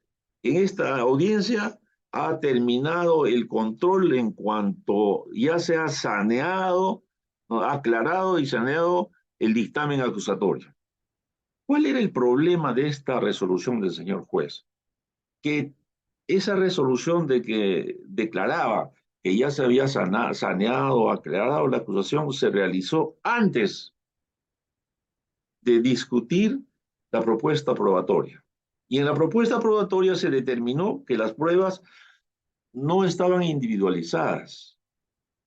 en esta audiencia ha terminado el control en cuanto ya se ha saneado, ¿no?, aclarado y saneado el dictamen acusatorio. ¿Cuál era el problema de esta resolución del señor juez? Que esa resolución de que declaraba que ya se había saneado, aclarado la acusación, se realizó antes de discutir la propuesta probatoria. Y en la propuesta probatoria se determinó que las pruebas no estaban individualizadas,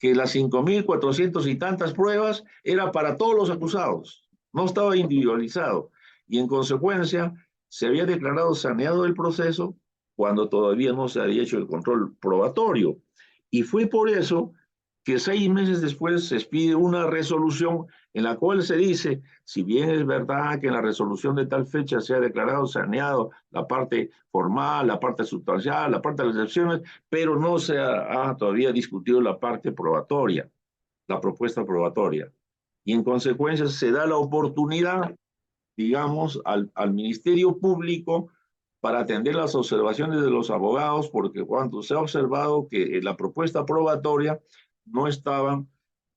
que las 5.400 y tantas pruebas era para todos los acusados, no estaba individualizado. Y en consecuencia se había declarado saneado el proceso cuando todavía no se había hecho el control probatorio. Y fue por eso que 6 meses después se expide una resolución en la cual se dice, si bien es verdad que en la resolución de tal fecha se ha declarado saneado la parte formal, la parte sustancial, la parte de las excepciones, pero no se ha todavía discutido la parte probatoria, la propuesta probatoria. Y en consecuencia se da la oportunidad, digamos, al Ministerio Público para atender las observaciones de los abogados, porque cuando se ha observado que en la propuesta probatoria no estaban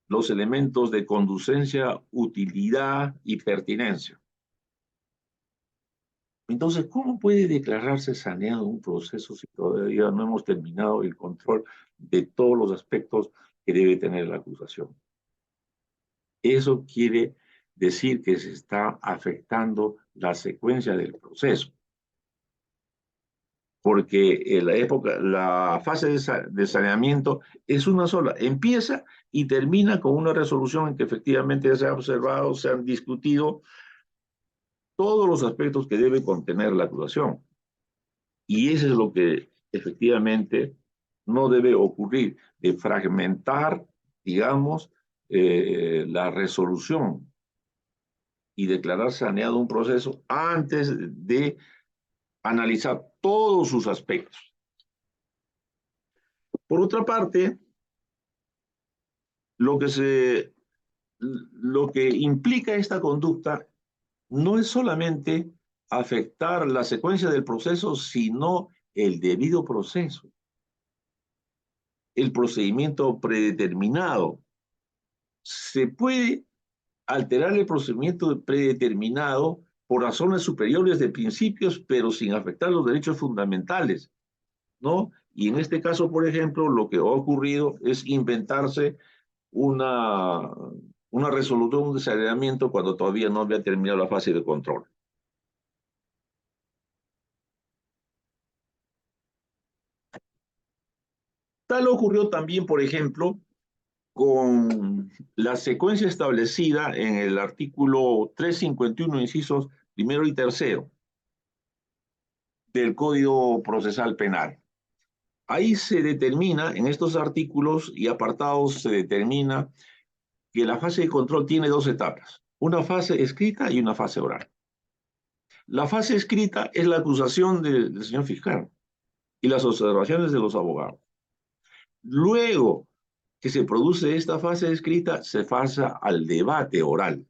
los elementos de conducencia, utilidad y pertinencia. Entonces, ¿cómo puede declararse saneado un proceso si todavía no hemos terminado el control de todos los aspectos que debe tener la acusación? Eso quiere decir que se está afectando la secuencia del proceso, porque en la fase de saneamiento es una sola, empieza y termina con una resolución en que efectivamente se ha observado, se han discutido todos los aspectos que debe contener la acusación. Y eso es lo que efectivamente no debe ocurrir, de fragmentar, digamos, la resolución y declarar saneado un proceso antes de analizar todos sus aspectos. Por otra parte, lo que implica esta conducta no es solamente afectar la secuencia del proceso, sino el debido proceso, el procedimiento predeterminado. Se puede alterar el procedimiento predeterminado por razones superiores de principios, pero sin afectar los derechos fundamentales, ¿no? Y en este caso, por ejemplo, lo que ha ocurrido es inventarse una, una resolución de saneamiento cuando todavía no había terminado la fase de control. Tal ocurrió también, por ejemplo, con la secuencia establecida en el artículo 351, incisos primero y tercero del Código Procesal Penal. Ahí se determina, en estos artículos y apartados, se determina que la fase de control tiene dos etapas, una fase escrita y una fase oral. La fase escrita es la acusación del señor fiscal y las observaciones de los abogados. Luego que se produce esta fase escrita, se pasa al debate oral.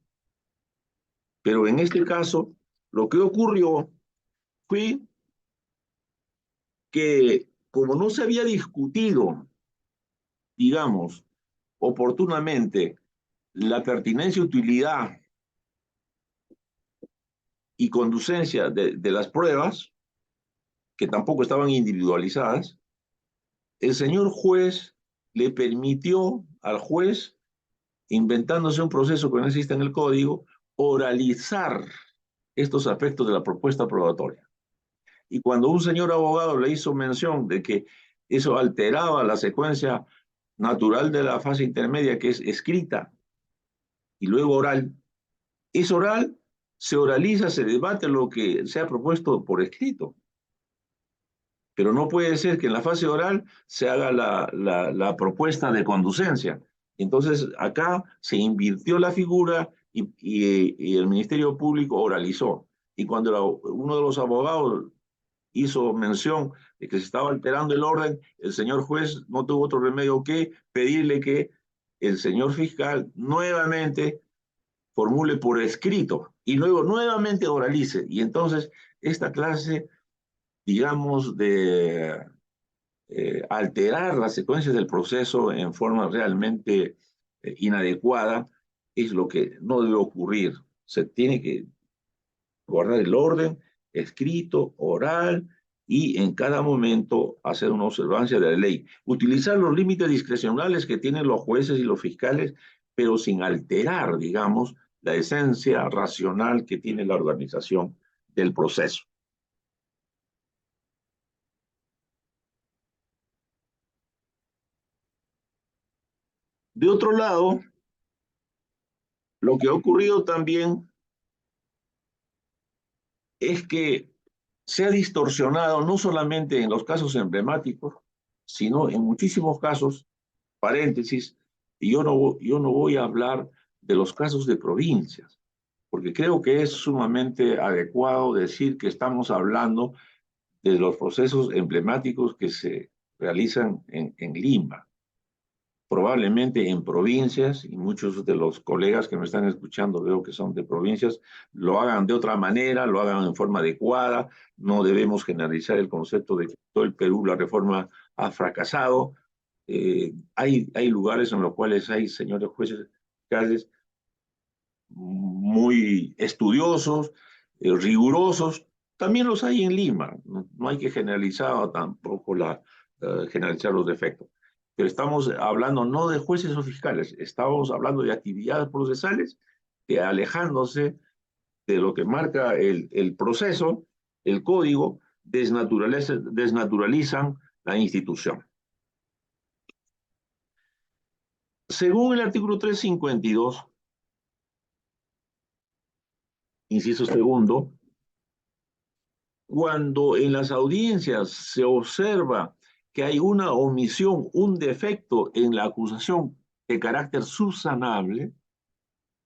Pero en este caso, lo que ocurrió fue que, como no se había discutido, digamos, oportunamente la pertinencia, utilidad y conducencia de las pruebas, que tampoco estaban individualizadas, el señor juez le permitió al juez, inventándose un proceso que no existe en el código, oralizar estos aspectos de la propuesta probatoria. Y cuando un señor abogado le hizo mención de que eso alteraba la secuencia natural de la fase intermedia, que es escrita y luego oral, es oral, se oraliza, se debate lo que se ha propuesto por escrito. Pero no puede ser que en la fase oral se haga la propuesta de conducencia. Entonces, acá se invirtió la figura y el Ministerio Público oralizó. Y cuando uno de los abogados hizo mención de que se estaba alterando el orden, el señor juez no tuvo otro remedio que pedirle que el señor fiscal nuevamente formule por escrito y luego nuevamente oralice. Y entonces esta clase digamos, de alterar las secuencias del proceso en forma realmente inadecuada, es lo que no debe ocurrir. Se tiene que guardar el orden escrito, oral, y en cada momento hacer una observancia de la ley. Utilizar los límites discrecionales que tienen los jueces y los fiscales, pero sin alterar, digamos, la esencia racional que tiene la organización del proceso. De otro lado, lo que ha ocurrido también es que se ha distorsionado no solamente en los casos emblemáticos, sino en muchísimos casos, paréntesis, y yo no voy a hablar de los casos de provincias, porque creo que es sumamente adecuado decir que estamos hablando de los procesos emblemáticos que se realizan en Lima, probablemente en provincias, y muchos de los colegas que me están escuchando veo que son de provincias, lo hagan de otra manera, lo hagan en forma adecuada. No debemos generalizar el concepto de que todo el Perú la reforma ha fracasado. Hay lugares en los cuales hay señores jueces fiscales muy estudiosos, rigurosos. También los hay en Lima. No hay que generalizar tampoco generalizar los defectos. Pero estamos hablando no de jueces o fiscales, estamos hablando de actividades procesales que, alejándose de lo que marca el proceso, el código, desnaturalizan la institución. Según el artículo 352, inciso segundo, cuando en las audiencias se observa que hay una omisión, un defecto en la acusación de carácter subsanable,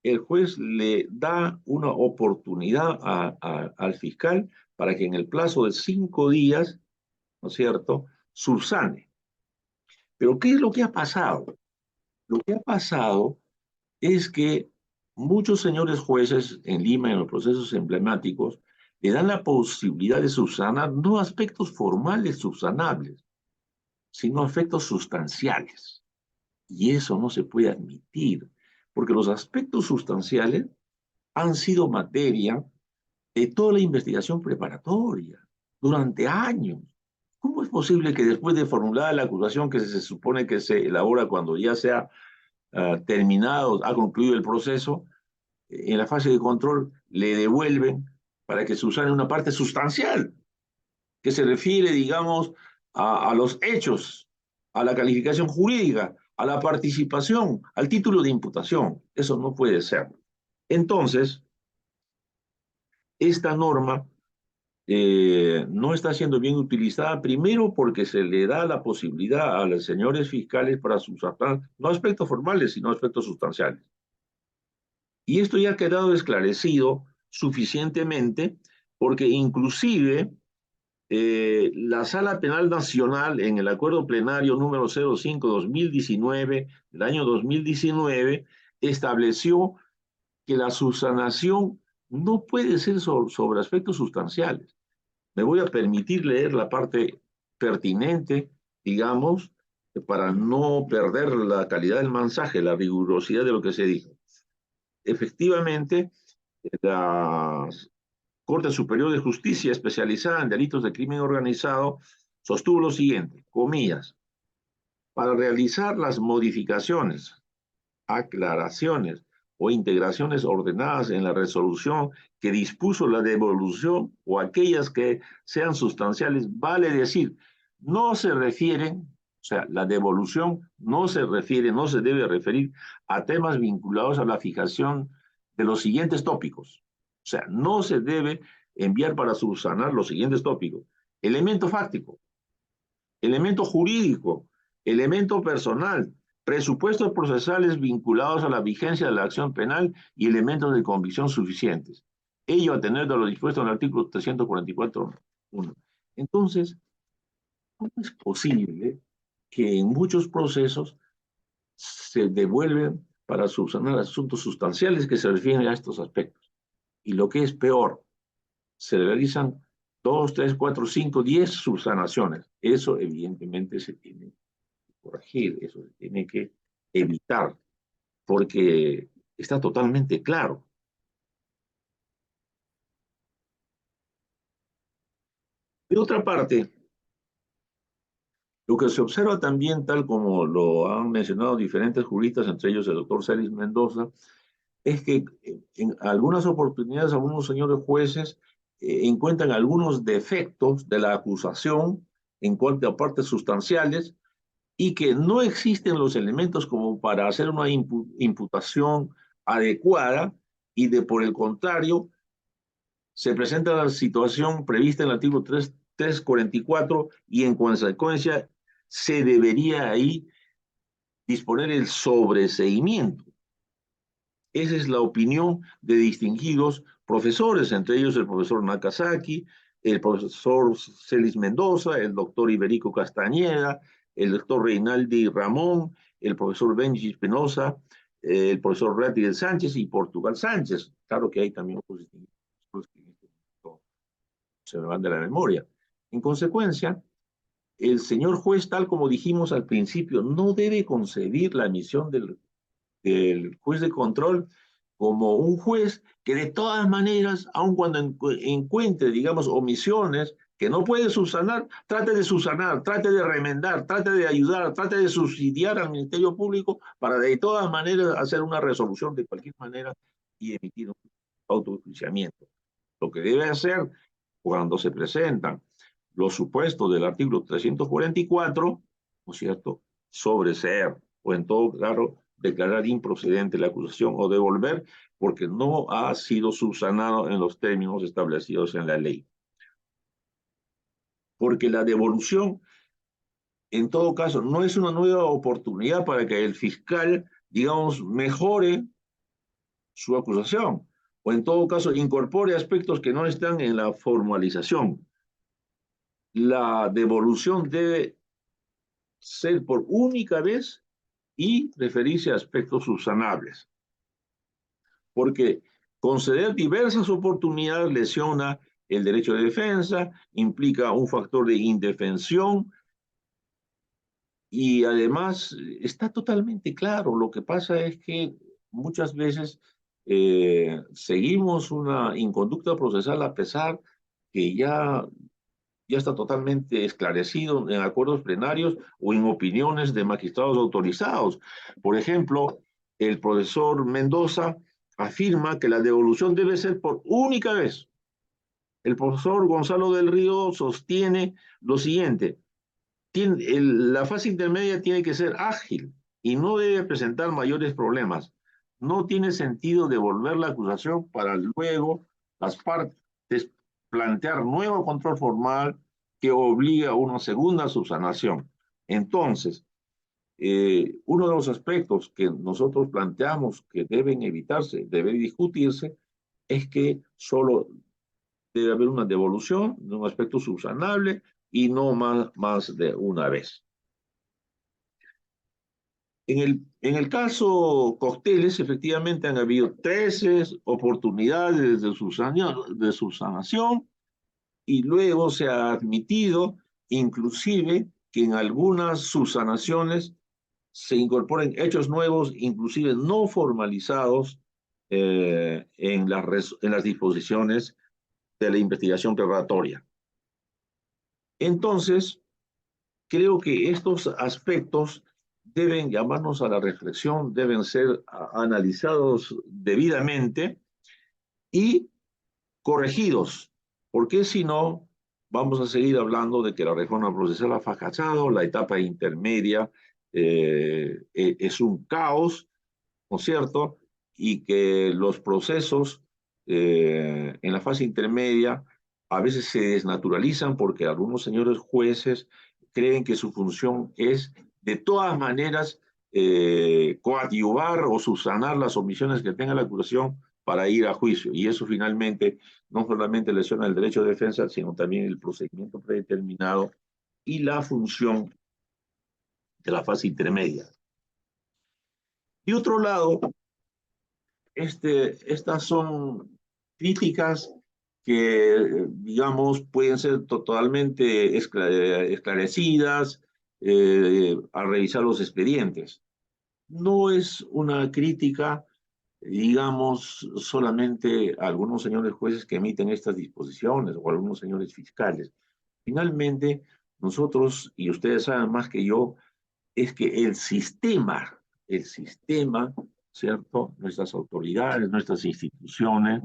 el juez le da una oportunidad al fiscal para que en el plazo de 5 días, ¿no es cierto?, subsane. Pero ¿qué es lo que ha pasado? Lo que ha pasado es que muchos señores jueces en Lima, en los procesos emblemáticos, le dan la posibilidad de subsanar no aspectos formales subsanables, sino aspectos sustanciales. Y eso no se puede admitir, porque los aspectos sustanciales han sido materia de toda la investigación preparatoria durante años. ¿Cómo es posible que después de formulada la acusación que se supone que se elabora cuando ya se ha terminado, ha concluido el proceso, en la fase de control le devuelven para que se usara una parte sustancial, que se refiere, digamos, a los hechos, a la calificación jurídica, a la participación, al título de imputación? Eso no puede ser. Entonces, esta norma no está siendo bien utilizada, primero porque se le da la posibilidad a los señores fiscales para subsanar no aspectos formales, sino aspectos sustanciales. Y esto ya ha quedado esclarecido suficientemente porque inclusive la Sala Penal Nacional en el Acuerdo Plenario número 05-2019 del año 2019 estableció que la subsanación no puede ser sobre aspectos sustanciales. Me voy a permitir leer la parte pertinente, digamos, para no perder la calidad del mensaje, la rigurosidad de lo que se dijo. Efectivamente, la Corte Superior de Justicia especializada en delitos de crimen organizado sostuvo lo siguiente, comillas, para realizar las modificaciones, aclaraciones o integraciones ordenadas en la resolución que dispuso la devolución o aquellas que sean sustanciales, vale decir, no se refieren, o sea, la devolución no se refiere, no se debe referir a temas vinculados a la fijación de los siguientes tópicos. O sea, no se debe enviar para subsanar los siguientes tópicos. Elemento fáctico, elemento jurídico, elemento personal, presupuestos procesales vinculados a la vigencia de la acción penal y elementos de convicción suficientes. Ello a tener de lo dispuesto en el artículo 344.1. Entonces, ¿cómo es posible que en muchos procesos se devuelven para subsanar asuntos sustanciales que se refieren a estos aspectos? Y lo que es peor, se realizan 2, 3, 4, 5, 10 subsanaciones. Eso evidentemente se tiene que corregir, eso se tiene que evitar, porque está totalmente claro. De otra parte, lo que se observa también, tal como lo han mencionado diferentes juristas, entre ellos el doctor Celis Mendoza, es que en algunas oportunidades algunos señores jueces encuentran algunos defectos de la acusación en cuanto a partes sustanciales y que no existen los elementos como para hacer una imputación adecuada y de por el contrario se presenta la situación prevista en el artículo 344 y en consecuencia se debería ahí disponer el sobreseimiento. Esa es la opinión de distinguidos profesores, entre ellos el profesor Nakazaki, el profesor Celis Mendoza, el doctor Iberico Castañeda, el doctor Reinaldi Ramón, el profesor Benji Espinosa, el profesor Rátiga Sánchez y Portugal Sánchez. Claro que hay también otros distinguidos que en este momento se me van de la memoria. En consecuencia, el señor juez, tal como dijimos al principio, no debe concebir la emisión del juez de control como un juez que de todas maneras, aun cuando encuentre, digamos, omisiones que no puede subsanar, trate de subsanar, trate de remendar, trate de ayudar, trate de subsidiar al Ministerio Público para de todas maneras hacer una resolución de cualquier manera y emitir un autojuiciamiento. Lo que debe hacer cuando se presentan los supuestos del artículo 344, ¿no es cierto?, sobreseer o en todo caso declarar improcedente la acusación o devolver porque no ha sido subsanado en los términos establecidos en la ley. Porque la devolución, en todo caso, no es una nueva oportunidad para que el fiscal, digamos, mejore su acusación o en todo caso incorpore aspectos que no están en la formalización. La devolución debe ser por única vez y referirse a aspectos subsanables. Porque conceder diversas oportunidades lesiona el derecho de defensa, implica un factor de indefensión y además está totalmente claro. Lo que pasa es que muchas veces seguimos una inconducta procesal a pesar que ya está totalmente esclarecido en acuerdos plenarios o en opiniones de magistrados autorizados. Por ejemplo, el profesor Mendoza afirma que la devolución debe ser por única vez. El profesor Gonzalo del Río sostiene lo siguiente: la fase intermedia tiene que ser ágil y no debe presentar mayores problemas. No tiene sentido devolver la acusación para luego las partes plantear nuevo control formal que obliga a una segunda subsanación. Entonces, uno de los aspectos que nosotros planteamos que deben evitarse, debe discutirse, es que solo debe haber una devolución de un aspecto subsanable y no más de una vez. En el caso Cocteles, efectivamente han habido 13 oportunidades de subsanación y luego se ha admitido inclusive que en algunas subsanaciones se incorporen hechos nuevos, inclusive no formalizados en las disposiciones de la investigación preparatoria. Entonces, creo que estos aspectos deben llamarnos a la reflexión, deben ser analizados debidamente y corregidos, porque si no, vamos a seguir hablando de que la reforma procesal ha fracasado, la etapa intermedia es un caos, ¿no es cierto? Y que los procesos en la fase intermedia a veces se desnaturalizan porque algunos señores jueces creen que su función es de todas maneras coadyuvar o subsanar las omisiones que tenga la acusación para ir a juicio. Y eso finalmente no solamente lesiona el derecho de defensa, sino también el procedimiento predeterminado y la función de la fase intermedia. De otro lado, estas son críticas que, digamos, pueden ser totalmente esclarecidas al revisar los expedientes. No es una crítica, digamos, solamente a algunos señores jueces que emiten estas disposiciones o a algunos señores fiscales. Finalmente, nosotros, y ustedes saben más que yo, es que el sistema, ¿cierto? Nuestras autoridades, nuestras instituciones,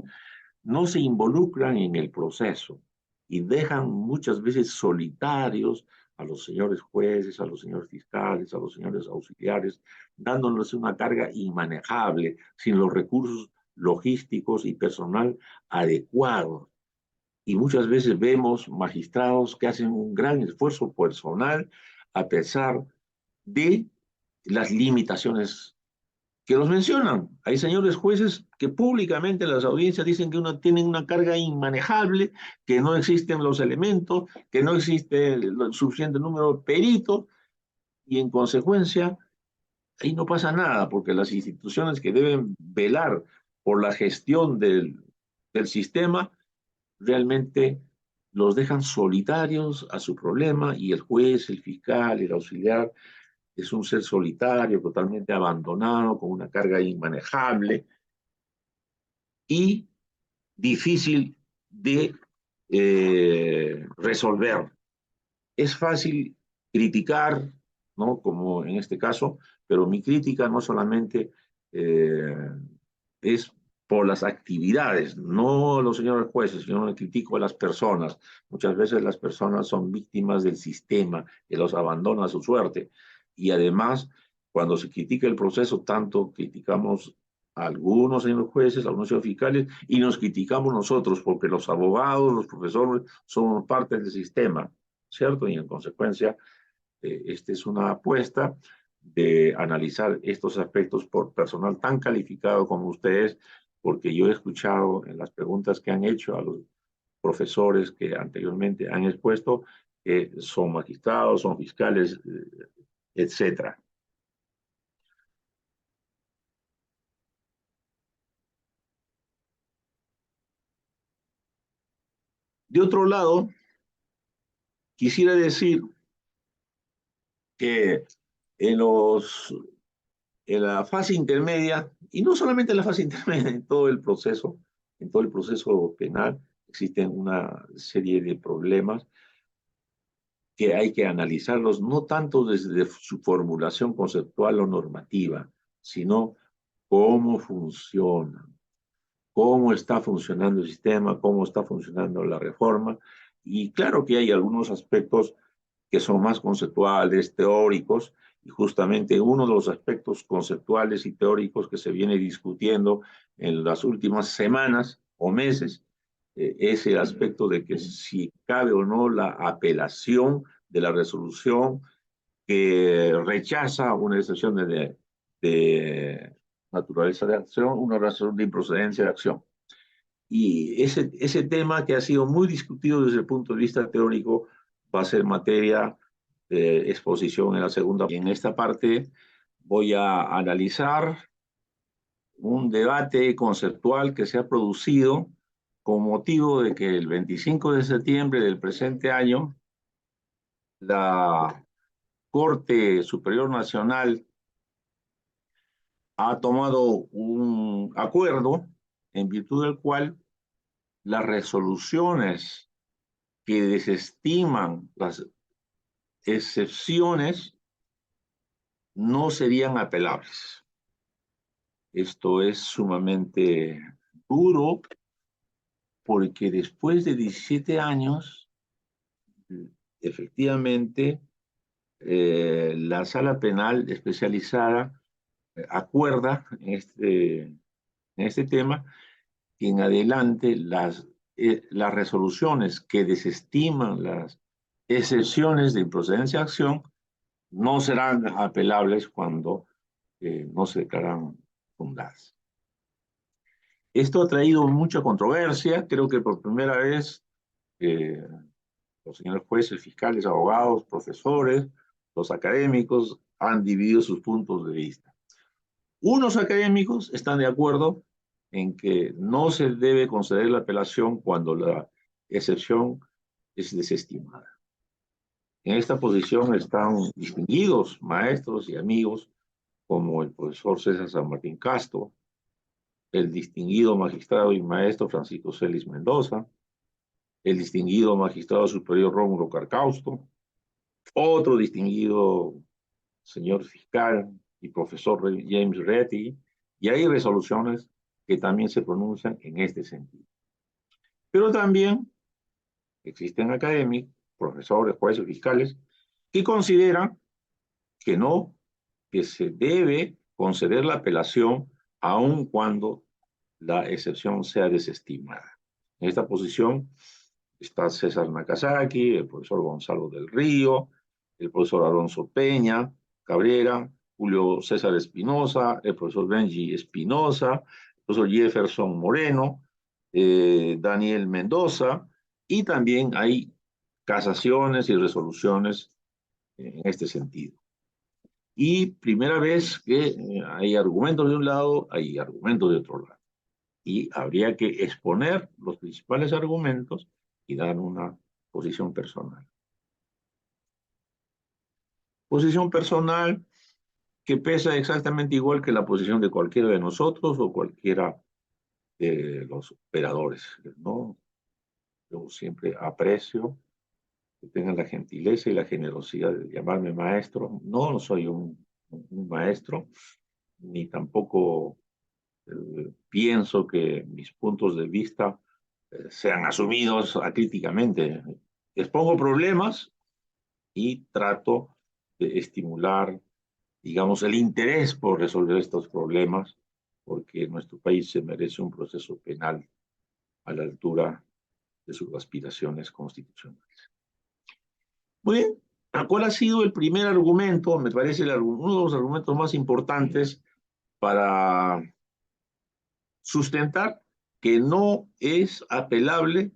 no se involucran en el proceso y dejan muchas veces solitarios a los señores jueces, a los señores fiscales, a los señores auxiliares, dándoles una carga inmanejable, sin los recursos logísticos y personal adecuados. Y muchas veces vemos magistrados que hacen un gran esfuerzo personal a pesar de las limitaciones que los mencionan. Hay señores jueces que públicamente en las audiencias dicen que tienen una carga inmanejable, que no existen los elementos, que no existe el suficiente número de peritos, y en consecuencia ahí no pasa nada, porque las instituciones que deben velar por la gestión del sistema realmente los dejan solitarios a su problema, y el juez, el fiscal, el auxiliar es un ser solitario, totalmente abandonado, con una carga inmanejable y difícil de resolver. Es fácil criticar, ¿no? Como en este caso, pero mi crítica no solamente eh, es por las actividades, no los señores jueces, yo no critico a las personas. Muchas veces las personas son víctimas del sistema que los abandona a su suerte. Y además, cuando se critica el proceso, tanto criticamos a algunos señores jueces, a algunos señores fiscales, y nos criticamos nosotros, porque los abogados, los profesores, somos parte del sistema, ¿cierto? Y en consecuencia, esta es una apuesta de analizar estos aspectos por personal tan calificado como ustedes, porque yo he escuchado en las preguntas que han hecho a los profesores que anteriormente han expuesto que son magistrados, son fiscales, etcétera. De otro lado, quisiera decir que en los en la fase intermedia, y no solamente en la fase intermedia, en todo el proceso penal, existen una serie de problemas que hay que analizarlos no tanto desde su formulación conceptual o normativa, sino cómo funcionan, cómo está funcionando el sistema, cómo está funcionando la reforma. Y claro que hay algunos aspectos que son más conceptuales, teóricos, y justamente uno de los aspectos conceptuales y teóricos que se viene discutiendo en las últimas semanas o meses es el aspecto de que si cabe o no la apelación de la resolución que rechaza una decisión de naturaleza de acción, una razón de improcedencia de acción. Y ese tema que ha sido muy discutido desde el punto de vista teórico va a ser materia de exposición en la segunda. En esta parte voy a analizar un debate conceptual que se ha producido con motivo de que el 25 de septiembre del presente año la Corte Superior Nacional ha tomado un acuerdo en virtud del cual las resoluciones que desestiman las excepciones no serían apelables. Esto es sumamente duro porque después de 17 años, efectivamente, la sala penal especializada acuerda en este tema que en adelante las resoluciones que desestiman las excepciones de improcedencia de acción no serán apelables cuando no se declaran fundadas. Esto ha traído mucha controversia. Creo que por primera vez eh, los señores jueces, fiscales, abogados, profesores, los académicos han dividido sus puntos de vista. Unos académicos están de acuerdo en que no se debe conceder la apelación cuando la excepción es desestimada. En esta posición están distinguidos maestros y amigos como el profesor César San Martín Castro, el distinguido magistrado y maestro Francisco Celis Mendoza, el distinguido magistrado superior Rómulo Carcausto, otro distinguido señor fiscal y profesor James Retty, y hay resoluciones que también se pronuncian en este sentido. Pero también existen académicos, profesores, jueces, fiscales, que consideran que no, que se debe conceder la apelación aun cuando la excepción sea desestimada. En esta posición está César Nakazaki, el profesor Gonzalo del Río, el profesor Alonso Peña, Cabrera, Julio César Espinosa, el profesor Benji Espinosa, el profesor Jefferson Moreno, Daniel Mendoza, y también hay casaciones y resoluciones en este sentido. Y primera vez que hay argumentos de un lado, hay argumentos de otro lado. Y habría que exponer los principales argumentos y dar una posición personal. Posición personal que pesa exactamente igual que la posición de cualquiera de nosotros o cualquiera de los operadores, ¿no? Yo siempre aprecio que tengan la gentileza y la generosidad de llamarme maestro. No soy un maestro, ni tampoco pienso que mis puntos de vista sean asumidos acríticamente. Expongo problemas y trato de estimular, digamos, el interés por resolver estos problemas, porque nuestro país se merece un proceso penal a la altura de sus aspiraciones constitucionales. Muy bien, ¿cuál ha sido el primer argumento? Me parece uno de los argumentos más importantes para sustentar que no es apelable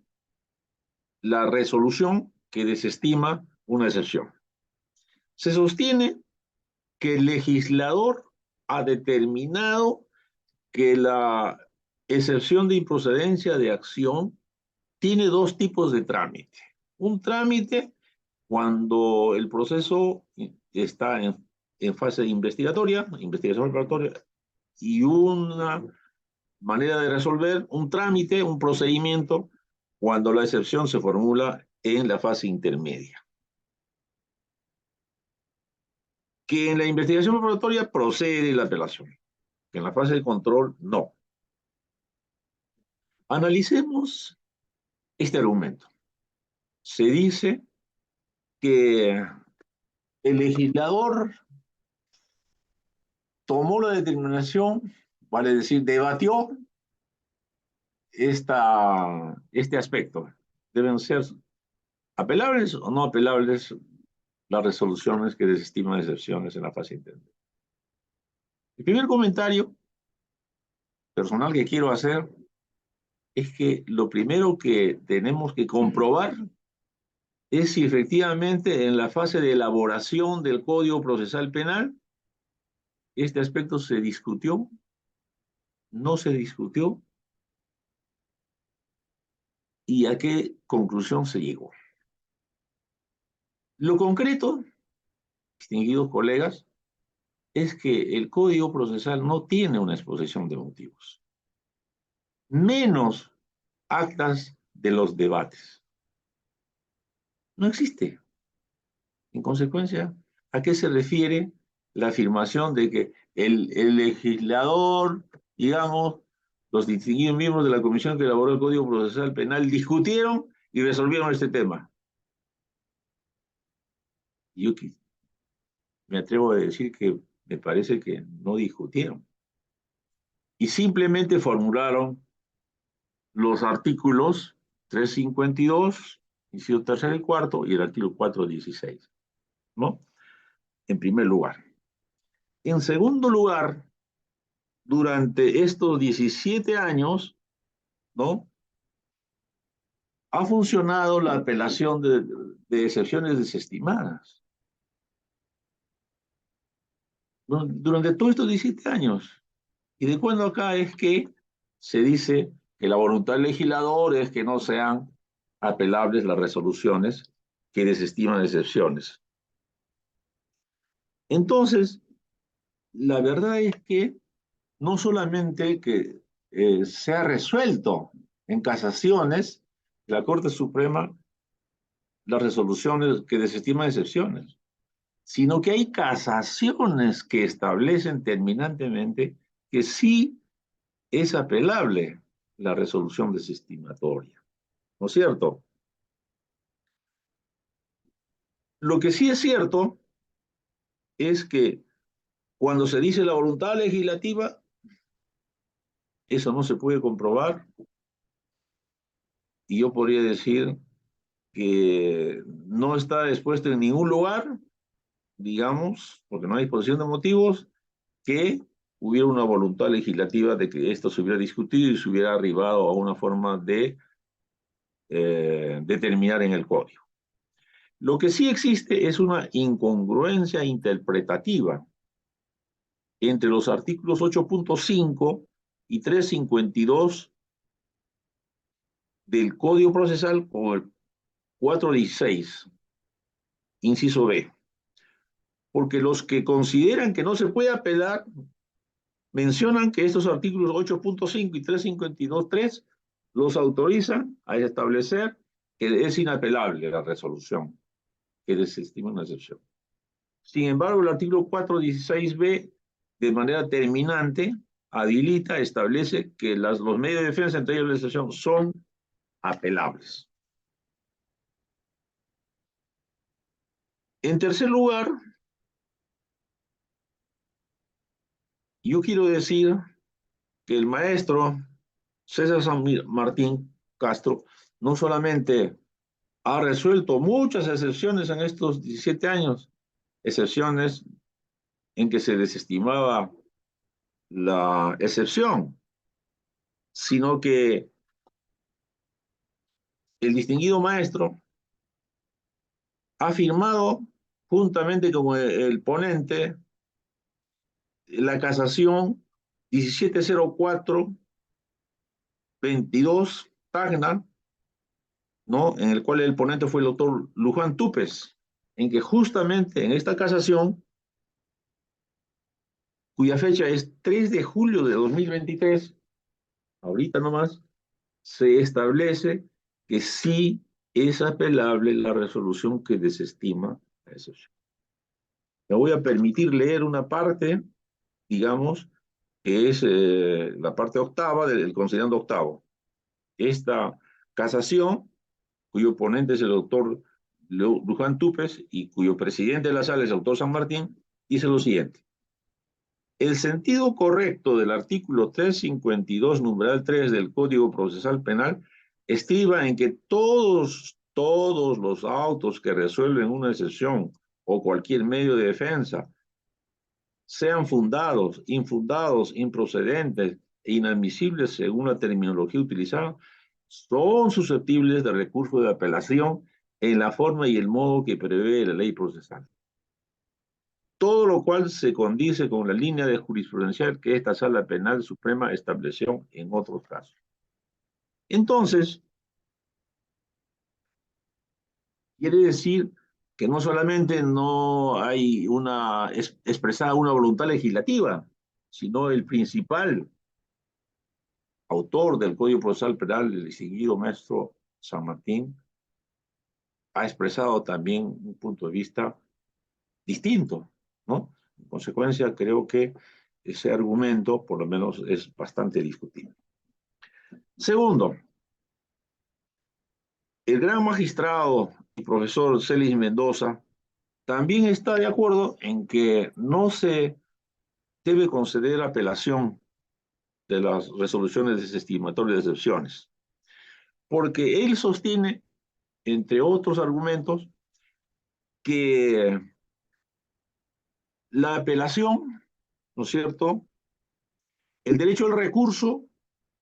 la resolución que desestima una excepción. Se sostiene que el legislador ha determinado que la excepción de improcedencia de acción tiene dos tipos de trámite. Un trámite cuando el proceso está en fase investigatoria, investigación preparatoria, y una manera de resolver un trámite, un procedimiento, cuando la excepción se formula en la fase intermedia. Que en la investigación preparatoria procede la apelación, que en la fase de control no. Analicemos este argumento. Se dice que el legislador tomó la determinación, vale decir, debatió este aspecto. Deben ser apelables o no apelables las resoluciones que desestiman excepciones en la fase intermedia. El primer comentario personal que quiero hacer es que lo primero que tenemos que comprobar es si efectivamente en la fase de elaboración del Código Procesal Penal este aspecto se discutió, no se discutió y a qué conclusión se llegó. Lo concreto, distinguidos colegas, es que el Código Procesal no tiene una exposición de motivos, menos actas de los debates. No existe. En consecuencia, ¿a qué se refiere la afirmación de que el legislador, digamos, los distinguidos miembros de la comisión que elaboró el Código Procesal Penal discutieron y resolvieron este tema? Yo me atrevo a decir que me parece que no discutieron. Y simplemente formularon los artículos 352, inciso tercero y cuarto, y el artículo 416, ¿no? En primer lugar. En segundo lugar, durante estos 17 años, ¿no? Ha funcionado la apelación de excepciones desestimadas. Durante todos estos 17 años. ¿Y de cuándo acá es que se dice que la voluntad del legislador es que no sean apelables las resoluciones que desestiman excepciones. Entonces, la verdad es que no solamente que se ha resuelto en casaciones, la Corte Suprema, las resoluciones que desestiman excepciones, sino que hay casaciones que establecen terminantemente que sí es apelable la resolución desestimatoria, ¿no es cierto? Lo que sí es cierto es que cuando se dice la voluntad legislativa, eso no se puede comprobar, y yo podría decir que no está expuesto en ningún lugar, digamos, porque no hay exposición de motivos, que hubiera una voluntad legislativa de que esto se hubiera discutido y se hubiera arribado a una forma de determinar en el código. Lo que sí existe es una incongruencia interpretativa entre los artículos 8.5 y 352 del Código Procesal con el 416, inciso B. Porque los que consideran que no se puede apelar mencionan que estos artículos 8.5 y 352.3 los autorizan a establecer que es inapelable la resolución que desestima una excepción. Sin embargo, el artículo 416b, de manera terminante, habilita, establece que los medios de defensa, entre ellos la excepción, son apelables. En tercer lugar, yo quiero decir que el maestro César San Martín Castro no solamente ha resuelto muchas excepciones en estos 17 años, excepciones en que se desestimaba la excepción, sino que el distinguido maestro ha firmado, juntamente con el ponente, la casación 1704-22 Tacna, ¿no? En el cual el ponente fue el doctor Luján Túpez, en que justamente en esta casación, cuya fecha es 3 de julio de 2023, ahorita nomás, se establece que sí es apelable la resolución que desestima la excepción. Me voy a permitir leer una parte, digamos, que es la parte octava del considerando octavo. Esta casación, cuyo ponente es el doctor Luján Túpez y cuyo presidente de la sala es el doctor San Martín, dice lo siguiente. El sentido correcto del artículo 352, numeral 3 del Código Procesal Penal estriba en que todos los autos que resuelven una excepción o cualquier medio de defensa, sean fundados, infundados, improcedentes e inadmisibles según la terminología utilizada, son susceptibles de recurso de apelación en la forma y el modo que prevé la ley procesal. Todo lo cual se condice con la línea de jurisprudencial que esta Sala Penal Suprema estableció en otros casos. Entonces, quiere decir que no solamente no hay expresada una voluntad legislativa, sino el principal autor del Código Procesal Penal, el distinguido maestro San Martín, ha expresado también un punto de vista distinto, ¿no? En consecuencia, creo que ese argumento, por lo menos, es bastante discutible. Segundo, el gran magistrado y profesor Celis Mendoza también está de acuerdo en que no se debe conceder apelación de las resoluciones desestimatorias de excepciones, porque él sostiene, entre otros argumentos, que la apelación, ¿no es cierto? El derecho al recurso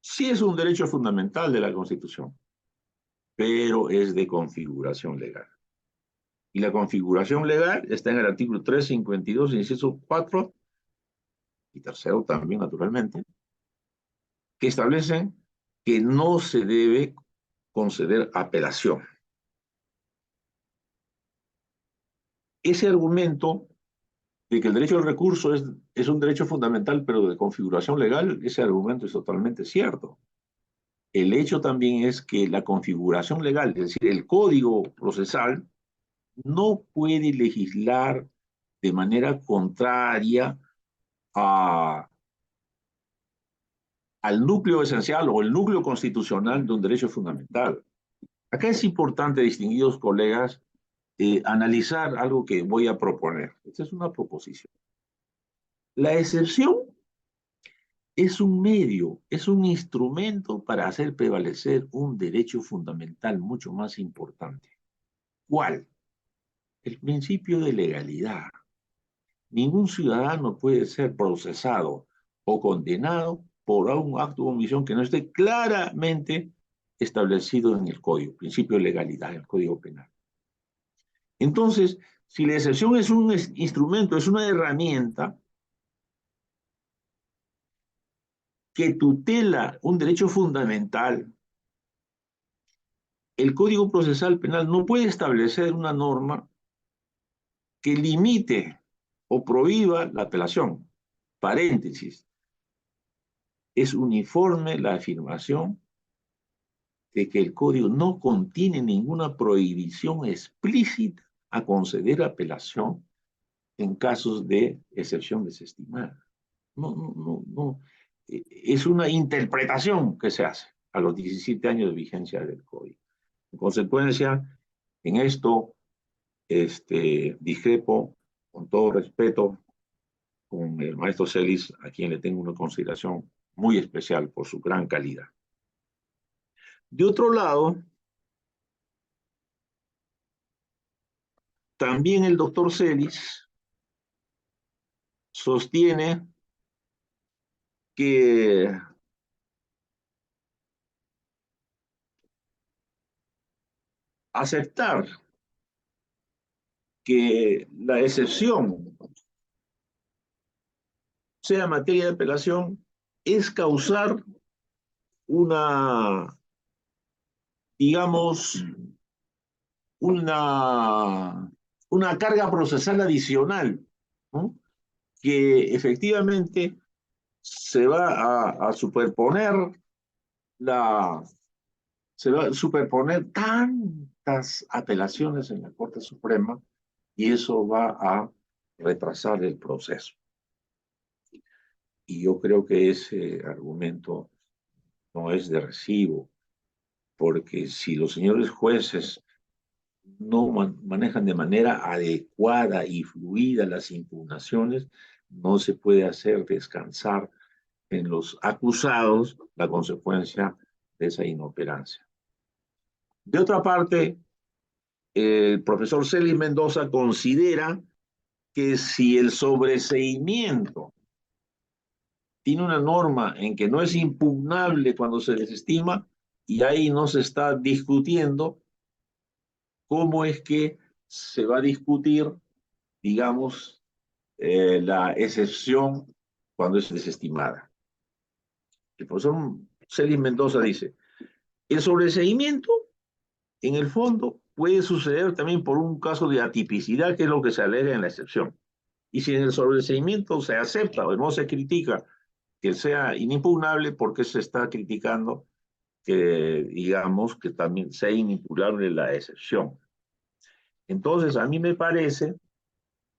sí es un derecho fundamental de la Constitución, pero es de configuración legal. Y la configuración legal está en el artículo 352, inciso 4, y tercero también, naturalmente, que establecen que no se debe conceder apelación. Ese argumento de que el derecho al recurso es un derecho fundamental, pero de configuración legal, ese argumento es totalmente cierto. El hecho también es que la configuración legal, es decir, el código procesal, no puede legislar de manera contraria a, al núcleo esencial o el núcleo constitucional de un derecho fundamental. Acá es importante, distinguidos colegas, analizar algo que voy a proponer. Esta es una proposición. La excepción es un medio, es un instrumento para hacer prevalecer un derecho fundamental mucho más importante. ¿Cuál? El principio de legalidad. Ningún ciudadano puede ser procesado o condenado por un acto o omisión que no esté claramente establecido en el código, principio de legalidad, en el Código Penal. Entonces, si la excepción es un instrumento, es una herramienta que tutela un derecho fundamental, el Código Procesal Penal no puede establecer una norma que limite o prohíba la apelación. Paréntesis. Es uniforme la afirmación de que el código no contiene ninguna prohibición explícita a conceder apelación en casos de excepción desestimada. No. Es una interpretación que se hace a los 17 años de vigencia del código. En consecuencia, en esto discrepo con todo respeto con el maestro Celis, a quien le tengo una consideración muy especial por su gran calidad. De otro lado, también el doctor Celis sostiene que aceptar que la excepción sea materia de apelación es causar una, digamos, una carga procesal adicional, ¿no? Que efectivamente se va a superponer se va a superponer tantas apelaciones en la Corte Suprema y eso va a retrasar el proceso. Y yo creo que ese argumento no es de recibo, porque si los señores jueces no manejan de manera adecuada y fluida las impugnaciones, no se puede hacer descansar en los acusados la consecuencia de esa inoperancia. De otra parte, el profesor Celis Mendoza considera que si el sobreseimiento tiene una norma en que no es impugnable cuando se desestima, y ahí no se está discutiendo cómo es que se va a discutir, digamos, la excepción cuando es desestimada. El profesor Celis Mendoza dice, el sobreseimiento, en el fondo, puede suceder también por un caso de atipicidad, que es lo que se alega en la excepción. Y si en el sobreseimiento se acepta o no se critica que sea inimpugnable, porque se está criticando que, digamos, que también sea inimpugnable la excepción. Entonces, a mí me parece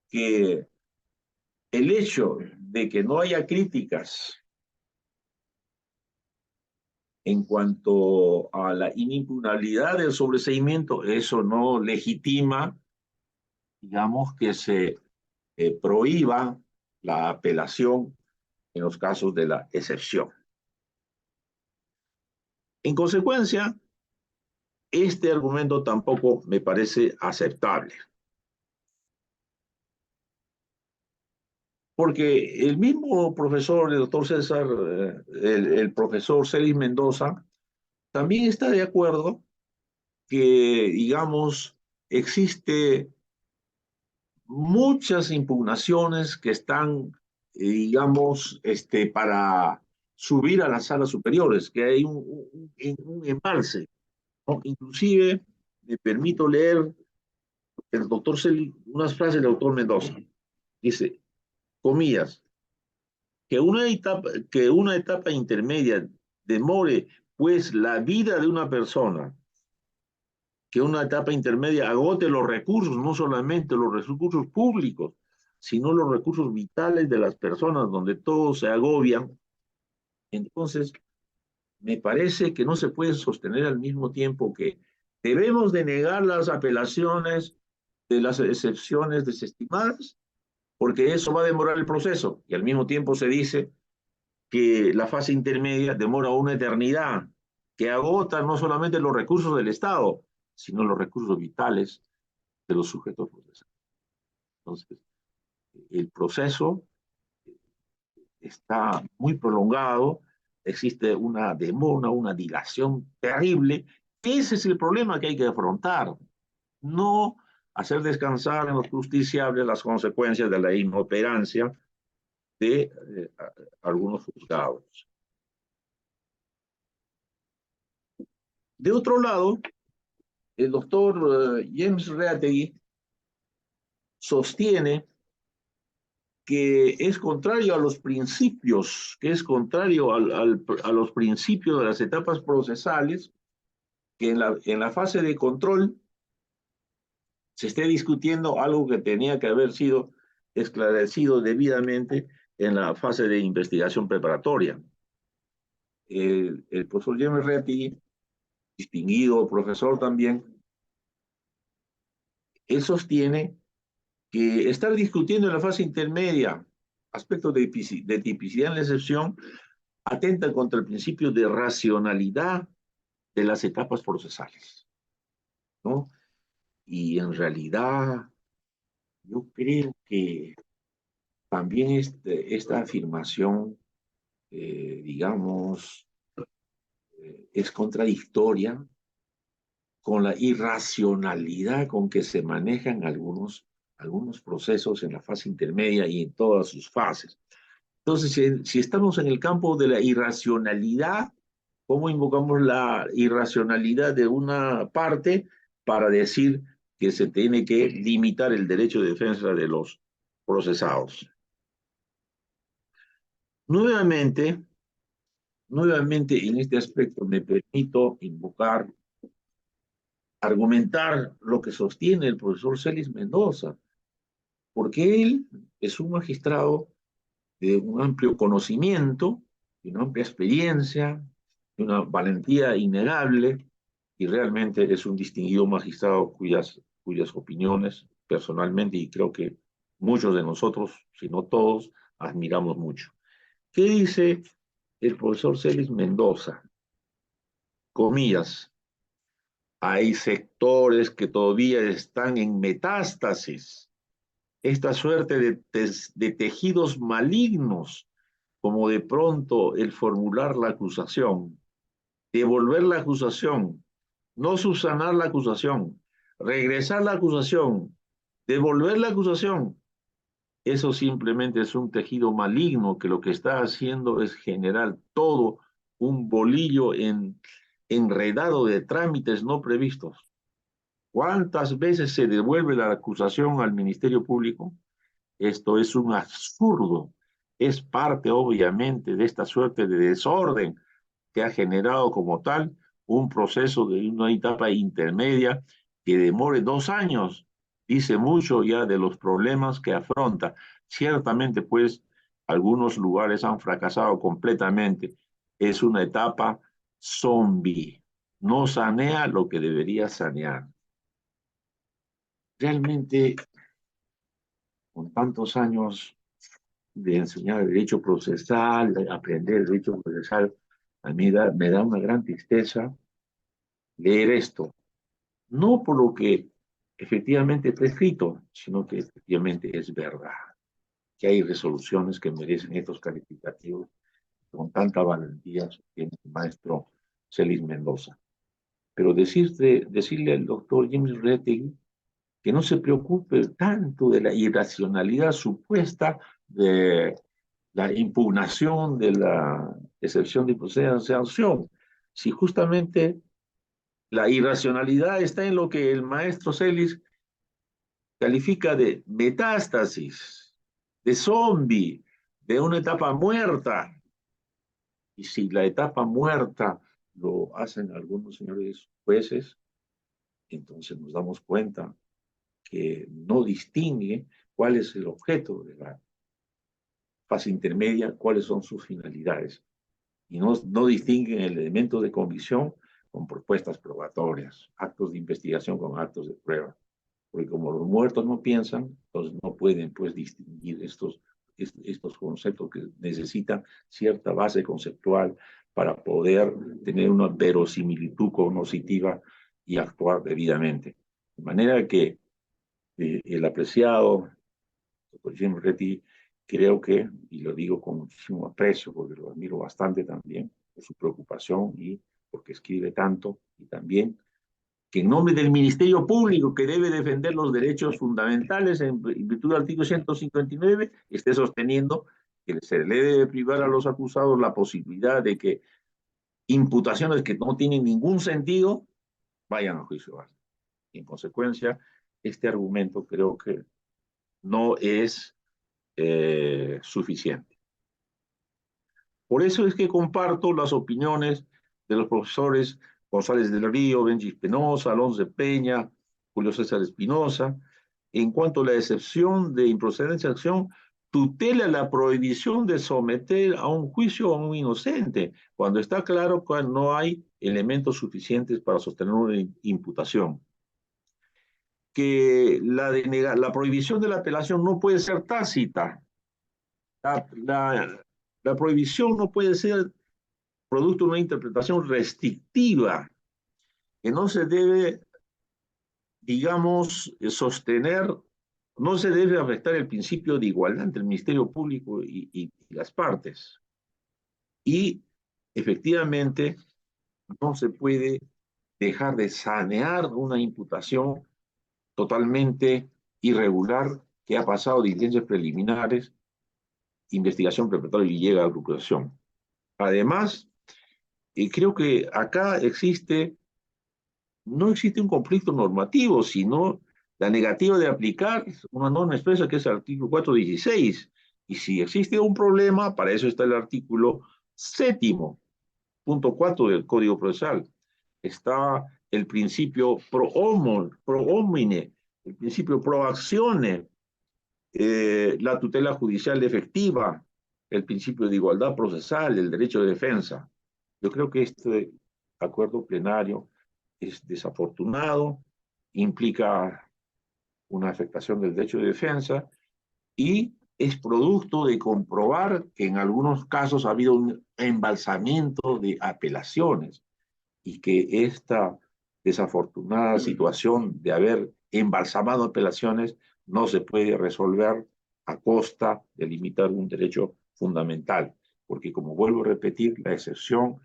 que el hecho de que no haya críticas en cuanto a la inimpugnabilidad del sobreseimiento, eso no legitima, digamos, que se prohíba la apelación en los casos de la excepción. En consecuencia, este argumento tampoco me parece aceptable. Porque el mismo profesor, el doctor César, el profesor Celis Mendoza, también está de acuerdo que, digamos, existe muchas impugnaciones que están, digamos, para subir a las salas superiores, que hay un embalse, ¿no? Inclusive, me permito leer el doctor Celis, unas frases del doctor Mendoza. Dice, comillas, que una etapa intermedia demore, pues, la vida de una persona, que una etapa intermedia agote los recursos, no solamente los recursos públicos, sino los recursos vitales de las personas, donde todos se agobian. Entonces, me parece que no se puede sostener al mismo tiempo que debemos de negar las apelaciones de las excepciones desestimadas, porque eso va a demorar el proceso, y al mismo tiempo se dice que la fase intermedia demora una eternidad, que agota no solamente los recursos del Estado, sino los recursos vitales de los sujetos procesales. Entonces, el proceso está muy prolongado, existe una demora, una dilación terrible. Ese es el problema que hay que afrontar, no hacer descansar en los justiciables las consecuencias de la inoperancia de algunos juzgados. De otro lado, el doctor James Reategui sostiene que es contrario a los principios, que es contrario a los principios de las etapas procesales, que en la fase de control se esté discutiendo algo que tenía que haber sido esclarecido debidamente en la fase de investigación preparatoria. El profesor James Reategui, distinguido profesor también, él sostiene que estar discutiendo en la fase intermedia aspectos de tipicidad en la excepción atenta contra el principio de racionalidad de las etapas procesales, ¿no? Y en realidad yo creo que también esta afirmación, digamos, es contradictoria con la irracionalidad con que se manejan algunos procesos en la fase intermedia y en todas sus fases. Entonces, si estamos en el campo de la irracionalidad, ¿cómo invocamos la irracionalidad de una parte para decir que se tiene que limitar el derecho de defensa de los procesados? Nuevamente en este aspecto me permito invocar, argumentar lo que sostiene el profesor Celis Mendoza, porque él es un magistrado de un amplio conocimiento, de una amplia experiencia, de una valentía innegable, y realmente es un distinguido magistrado cuyas opiniones personalmente, y creo que muchos de nosotros, si no todos, admiramos mucho. ¿Qué dice el profesor Celis Mendoza? Comillas, hay sectores que todavía están en metástasis. Esta suerte de tejidos malignos, como de pronto el formular la acusación, devolver la acusación, no subsanar la acusación, regresar la acusación, devolver la acusación, eso simplemente es un tejido maligno que lo que está haciendo es generar todo un bolillo enredado de trámites no previstos. ¿Cuántas veces se devuelve la acusación al Ministerio Público? Esto es un absurdo. Es parte, obviamente, de esta suerte de desorden que ha generado como tal un proceso de una etapa intermedia que demore 2 años. Dice mucho ya de los problemas que afronta. Ciertamente, pues, algunos lugares han fracasado completamente. Es una etapa zombie. No sanea lo que debería sanear. Realmente, con tantos años de enseñar derecho procesal, de aprender derecho procesal, a mí me da una gran tristeza leer esto. No por lo que efectivamente está escrito, sino que efectivamente es verdad, que hay resoluciones que merecen estos calificativos con tanta valentía sostiene el maestro Celis Mendoza. Pero decirle al doctor James Reategui que no se preocupe tanto de la irracionalidad supuesta de la impugnación de excepción de hipoteca de sanción. Si justamente la irracionalidad está en lo que el maestro Celis califica de metástasis, de zombie, de una etapa muerta. Y si la etapa muerta lo hacen algunos señores jueces, entonces nos damos cuenta que no distingue cuál es el objeto de la fase intermedia, cuáles son sus finalidades. Y no distinguen el elemento de convicción con propuestas probatorias, actos de investigación con actos de prueba. Porque como los muertos no piensan, entonces no pueden pues distinguir estos conceptos que necesitan cierta base conceptual para poder tener una verosimilitud cognitiva y actuar debidamente. De manera que el apreciado Dr. Jim Moretti, creo que, y lo digo con muchísimo aprecio, porque lo admiro bastante también, por su preocupación y porque escribe tanto, y también que en nombre del Ministerio Público, que debe defender los derechos fundamentales en virtud del artículo 159, esté sosteniendo que se le debe privar a los acusados la posibilidad de que imputaciones que no tienen ningún sentido vayan a juicio oral. En consecuencia, este argumento creo que no es suficiente. Por eso es que comparto las opiniones de los profesores González del Río, Benji Espinosa, Alonso de Peña, Julio César Espinosa, en cuanto a la excepción de improcedencia de acción, tutela la prohibición de someter a un juicio a un inocente, cuando está claro que no hay elementos suficientes para sostener una imputación. Que la prohibición de la apelación no puede ser tácita. La prohibición no puede ser producto de una interpretación restrictiva, que no se debe, digamos, sostener, no se debe afectar el principio de igualdad entre el Ministerio Público y las partes. Y efectivamente no se puede dejar de sanear una imputación totalmente irregular que ha pasado de diligencias preliminares, investigación preparatoria y llega a la acusación. Además, creo que acá no existe un conflicto normativo, sino la negativa de aplicar una norma expresa que es el artículo 416. Y si existe un problema, para eso está el artículo 7.4 del Código Procesal. Está el principio pro homine, el principio pro actione, la tutela judicial efectiva, el principio de igualdad procesal, el derecho de defensa. Yo creo que este acuerdo plenario es desafortunado, implica una afectación del derecho de defensa y es producto de comprobar que en algunos casos ha habido un embalsamiento de apelaciones y que esta desafortunada situación de haber embalsamado apelaciones no se puede resolver a costa de limitar un derecho fundamental, porque como vuelvo a repetir, la excepción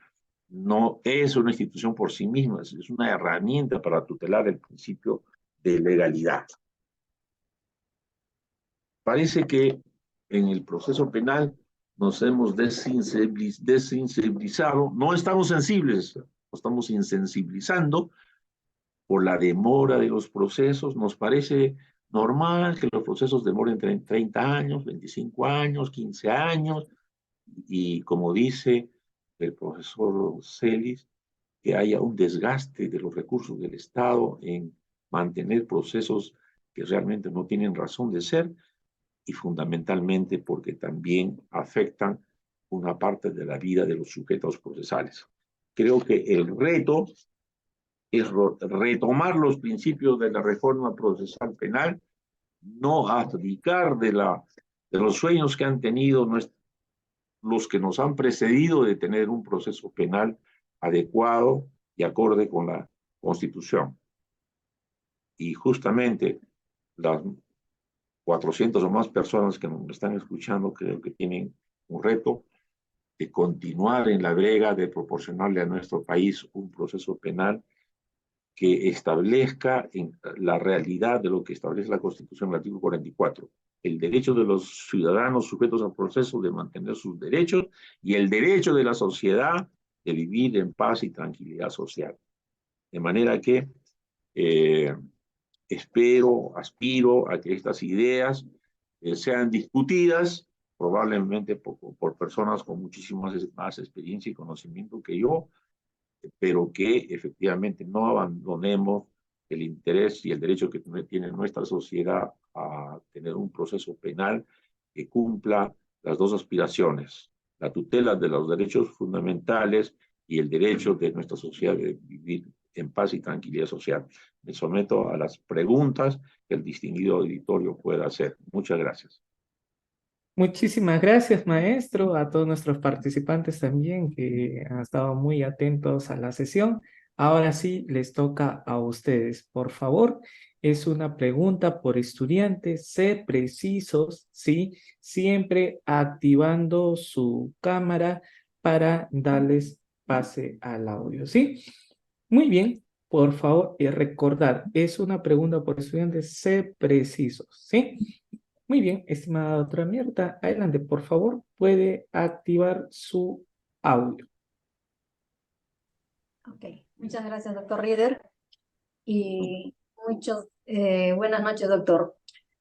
no es una institución por sí misma, es una herramienta para tutelar el principio de legalidad. Parece que en el proceso penal nos hemos desensibilizado, no estamos sensibles, estamos insensibilizando por la demora de los procesos. Nos parece normal que los procesos demoren 30 años, 25 años, 15 años, y como dice el profesor Celis, que haya un desgaste de los recursos del Estado en mantener procesos que realmente no tienen razón de ser y fundamentalmente porque también afectan una parte de la vida de los sujetos procesales. Creo que el reto es retomar los principios de la reforma procesal penal, no abdicar de los sueños que han tenido los que nos han precedido de tener un proceso penal adecuado y acorde con la Constitución. Y justamente las 400 o más personas que nos están escuchando creo que tienen un reto de continuar en la brega de proporcionarle a nuestro país un proceso penal que establezca en la realidad de lo que establece la Constitución, el artículo 44, el derecho de los ciudadanos sujetos al proceso de mantener sus derechos y el derecho de la sociedad de vivir en paz y tranquilidad social. De manera que eh, espero, aspiro a que estas ideas sean discutidas, probablemente por personas con muchísima más experiencia y conocimiento que yo, pero que efectivamente no abandonemos el interés y el derecho que tiene nuestra sociedad a tener un proceso penal que cumpla las dos aspiraciones, la tutela de los derechos fundamentales y el derecho de nuestra sociedad de vivir en paz y tranquilidad social. Me someto a las preguntas que el distinguido auditorio pueda hacer. Muchas gracias. Muchísimas gracias, maestro, a todos nuestros participantes también que han estado muy atentos a la sesión. Ahora sí, les toca a ustedes. Por favor, es una pregunta por estudiante. Sé precisos, ¿sí? Siempre activando su cámara para darles pase al audio, ¿sí? Muy bien, por favor, y recordar, es una pregunta por estudiante. Sé precisos, ¿sí? Muy bien, estimada doctora Mierta, adelante, por favor, puede activar su audio. Ok, muchas gracias, doctor Rieder. Y buenas noches, doctor.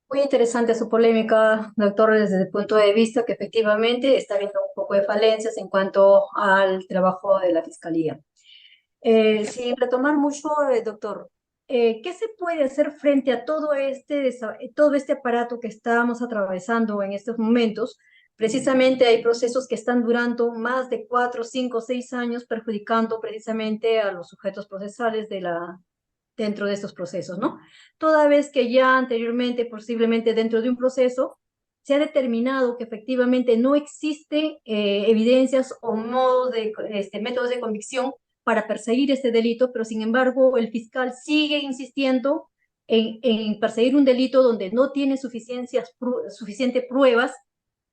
Muy interesante su polémica, doctor, desde el punto de vista que efectivamente está habiendo un poco de falencias en cuanto al trabajo de la Fiscalía. Sin retomar mucho, doctor, ¿qué se puede hacer frente a todo este aparato que estamos atravesando en estos momentos? Precisamente hay procesos que están durando más de 4, 5, 6 años, perjudicando precisamente a los sujetos procesales dentro de estos procesos, ¿no? Toda vez que ya anteriormente, posiblemente dentro de un proceso, se ha determinado que efectivamente no existe evidencias o métodos de convicción para perseguir este delito, pero sin embargo el fiscal sigue insistiendo en perseguir un delito donde no tiene suficientes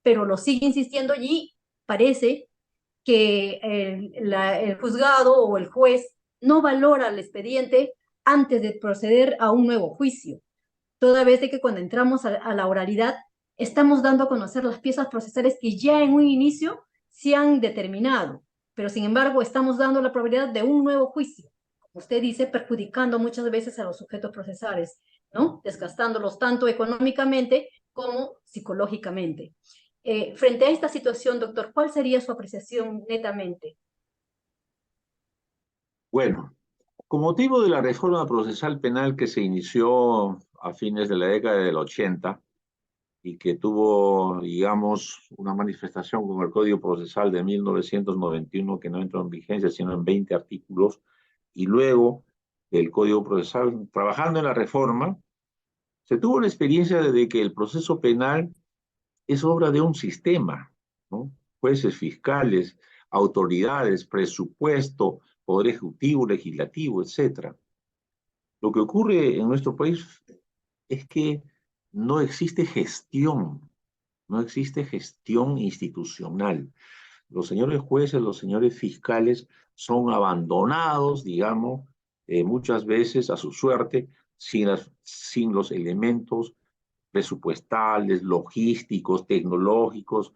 pero lo sigue insistiendo y parece que el juzgado o el juez no valora el expediente antes de proceder a un nuevo juicio. Toda vez de que cuando entramos a la oralidad, estamos dando a conocer las piezas procesales que ya en un inicio se han determinado, pero sin embargo estamos dando la probabilidad de un nuevo juicio, como usted dice, perjudicando muchas veces a los sujetos procesales, ¿no? Desgastándolos tanto económicamente como psicológicamente. Frente a esta situación, doctor, ¿cuál sería su apreciación netamente? Bueno, con motivo de la reforma procesal penal que se inició a fines de la década del 80 y que tuvo, digamos, una manifestación con el Código Procesal de 1991 que no entró en vigencia sino en 20 artículos, y luego el Código Procesal, trabajando en la reforma, se tuvo la experiencia de que el proceso penal es obra de un sistema, ¿no? Jueces, fiscales, autoridades, presupuesto, poder ejecutivo, legislativo, etcétera. Lo que ocurre en nuestro país es que no existe gestión, no existe gestión institucional. Los señores jueces, los señores fiscales son abandonados, digamos, muchas veces a su suerte, sin los elementos presupuestales, logísticos, tecnológicos,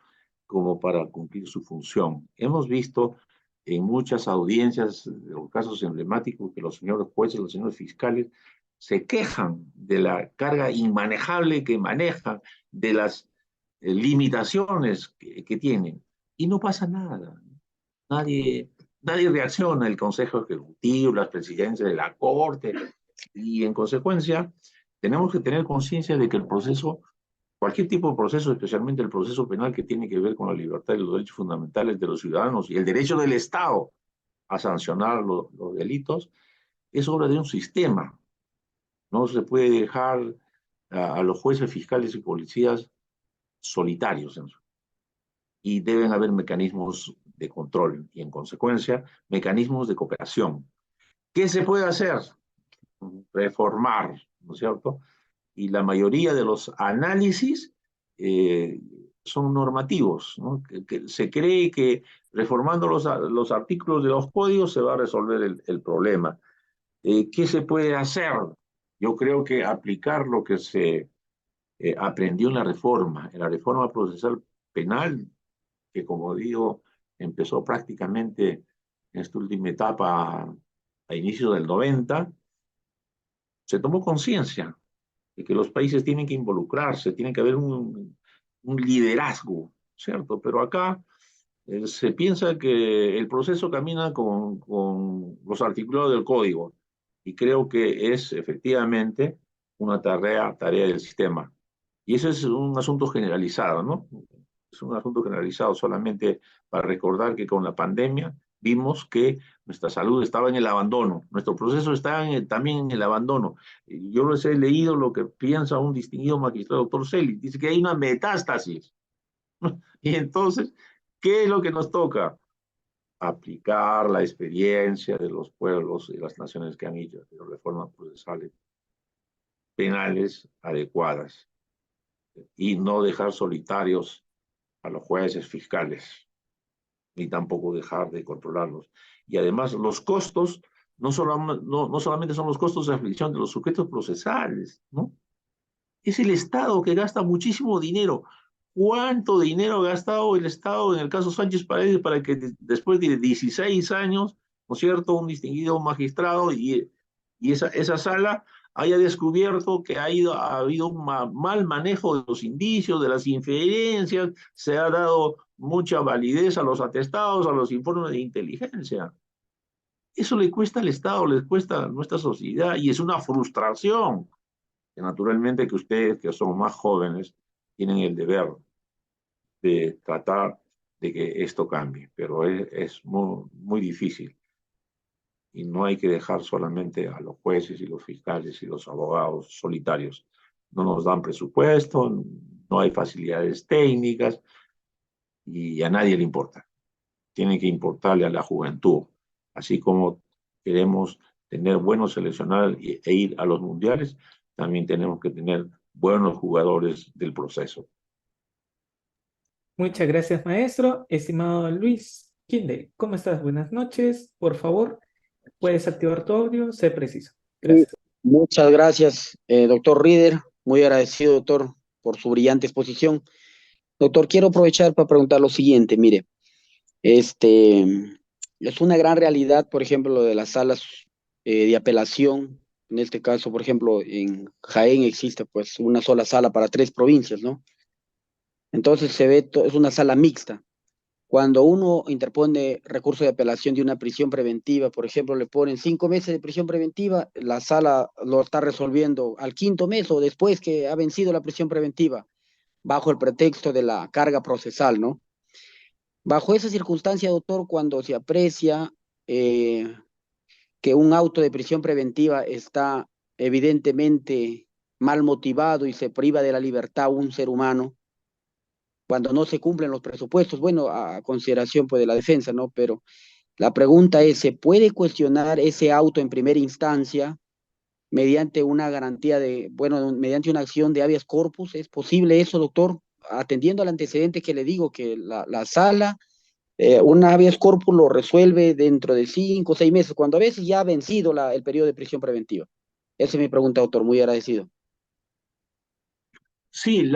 como para cumplir su función. Hemos visto en muchas audiencias, o casos emblemáticos, que los señores jueces, los señores fiscales, se quejan de la carga inmanejable que manejan, de las limitaciones que tienen, y no pasa nada. Nadie reacciona, el Consejo Ejecutivo, las presidencias de la Corte, y en consecuencia tenemos que tener conciencia de que el proceso, cualquier tipo de proceso, especialmente el proceso penal que tiene que ver con la libertad y los derechos fundamentales de los ciudadanos y el derecho del Estado a sancionar los delitos, es obra de un sistema. No se puede dejar a los jueces, fiscales y policías solitarios, y deben haber mecanismos de control y, en consecuencia, mecanismos de cooperación. ¿Qué se puede hacer? Reformar, ¿no es cierto? Y la mayoría de los análisis son normativos, ¿no? Que se cree que reformando los artículos de los códigos se va a resolver el problema. ¿Qué se puede hacer? Yo creo que aplicar lo que se aprendió en la reforma procesal penal, que como digo, empezó prácticamente en esta última etapa a inicios del 90, se tomó conciencia de que los países tienen que involucrarse, tiene que haber un liderazgo, ¿cierto? Pero acá se piensa que el proceso camina con los articulados del código y creo que es efectivamente una tarea del sistema. Y ese es un asunto generalizado, ¿no? Es un asunto generalizado solamente para recordar que con la pandemia vimos que nuestra salud estaba en el abandono, nuestro proceso está también en el abandono. Yo les he leído lo que piensa un distinguido magistrado, doctor Celi, dice que hay una metástasis. Y entonces, ¿qué es lo que nos toca? Aplicar la experiencia de los pueblos y las naciones que han hecho reformas procesales penales adecuadas y no dejar solitarios a los jueces fiscales, ni tampoco dejar de controlarlos. Y además los costos no solamente son los costos de aflicción de los sujetos procesales, ¿no? Es el Estado que gasta muchísimo dinero. ¿Cuánto dinero ha gastado el Estado en el caso Sánchez Paredes para que después de 16 años, ¿no es cierto?, un distinguido magistrado y esa sala haya descubierto que ha habido un mal manejo de los indicios, de las inferencias, se ha dado mucha validez a los atestados, a los informes de inteligencia? Eso le cuesta al Estado, le cuesta a nuestra sociedad y es una frustración que naturalmente que ustedes, que son más jóvenes, tienen el deber de tratar de que esto cambie, pero es muy difícil y no hay que dejar solamente a los jueces y los fiscales y los abogados solitarios. No nos dan presupuesto, no hay facilidades técnicas y a nadie le importa. Tiene que importarle a la juventud, así como queremos tener buenos seleccionados e ir a los mundiales, también tenemos que tener buenos jugadores del proceso. Muchas gracias, maestro. Estimado Luis Quinde, ¿cómo estás? Buenas noches. Por favor, puedes activar tu audio, sé preciso. Sí, Gracias. muchas gracias, doctor Reader. Muy agradecido, doctor, por su brillante exposición. Doctor, quiero aprovechar para preguntar lo siguiente. Mire, este, es una gran realidad, por ejemplo, lo de las salas de apelación. En este caso, por ejemplo, en Jaén existe pues una sola sala para 3 provincias, ¿no? Entonces es una sala mixta. Cuando uno interpone recurso de apelación de una prisión preventiva, por ejemplo, le ponen 5 meses de prisión preventiva, la sala lo está resolviendo al 5.º mes o después que ha vencido la prisión preventiva, bajo el pretexto de la carga procesal, ¿no? Bajo esa circunstancia, doctor, cuando se aprecia que un auto de prisión preventiva está evidentemente mal motivado y se priva de la libertad a un ser humano, cuando no se cumplen los presupuestos, bueno, a consideración pues de la defensa, ¿no? Pero la pregunta es, ¿se puede cuestionar ese auto en primera instancia mediante una garantía de, bueno, mediante una acción de habeas corpus? ¿Es posible eso, doctor? Atendiendo al antecedente que le digo, que la sala, un habeas corpus lo resuelve dentro de 5 o 6 meses, cuando a veces ya ha vencido el periodo de prisión preventiva. Esa es mi pregunta, doctor, muy agradecido. Sí,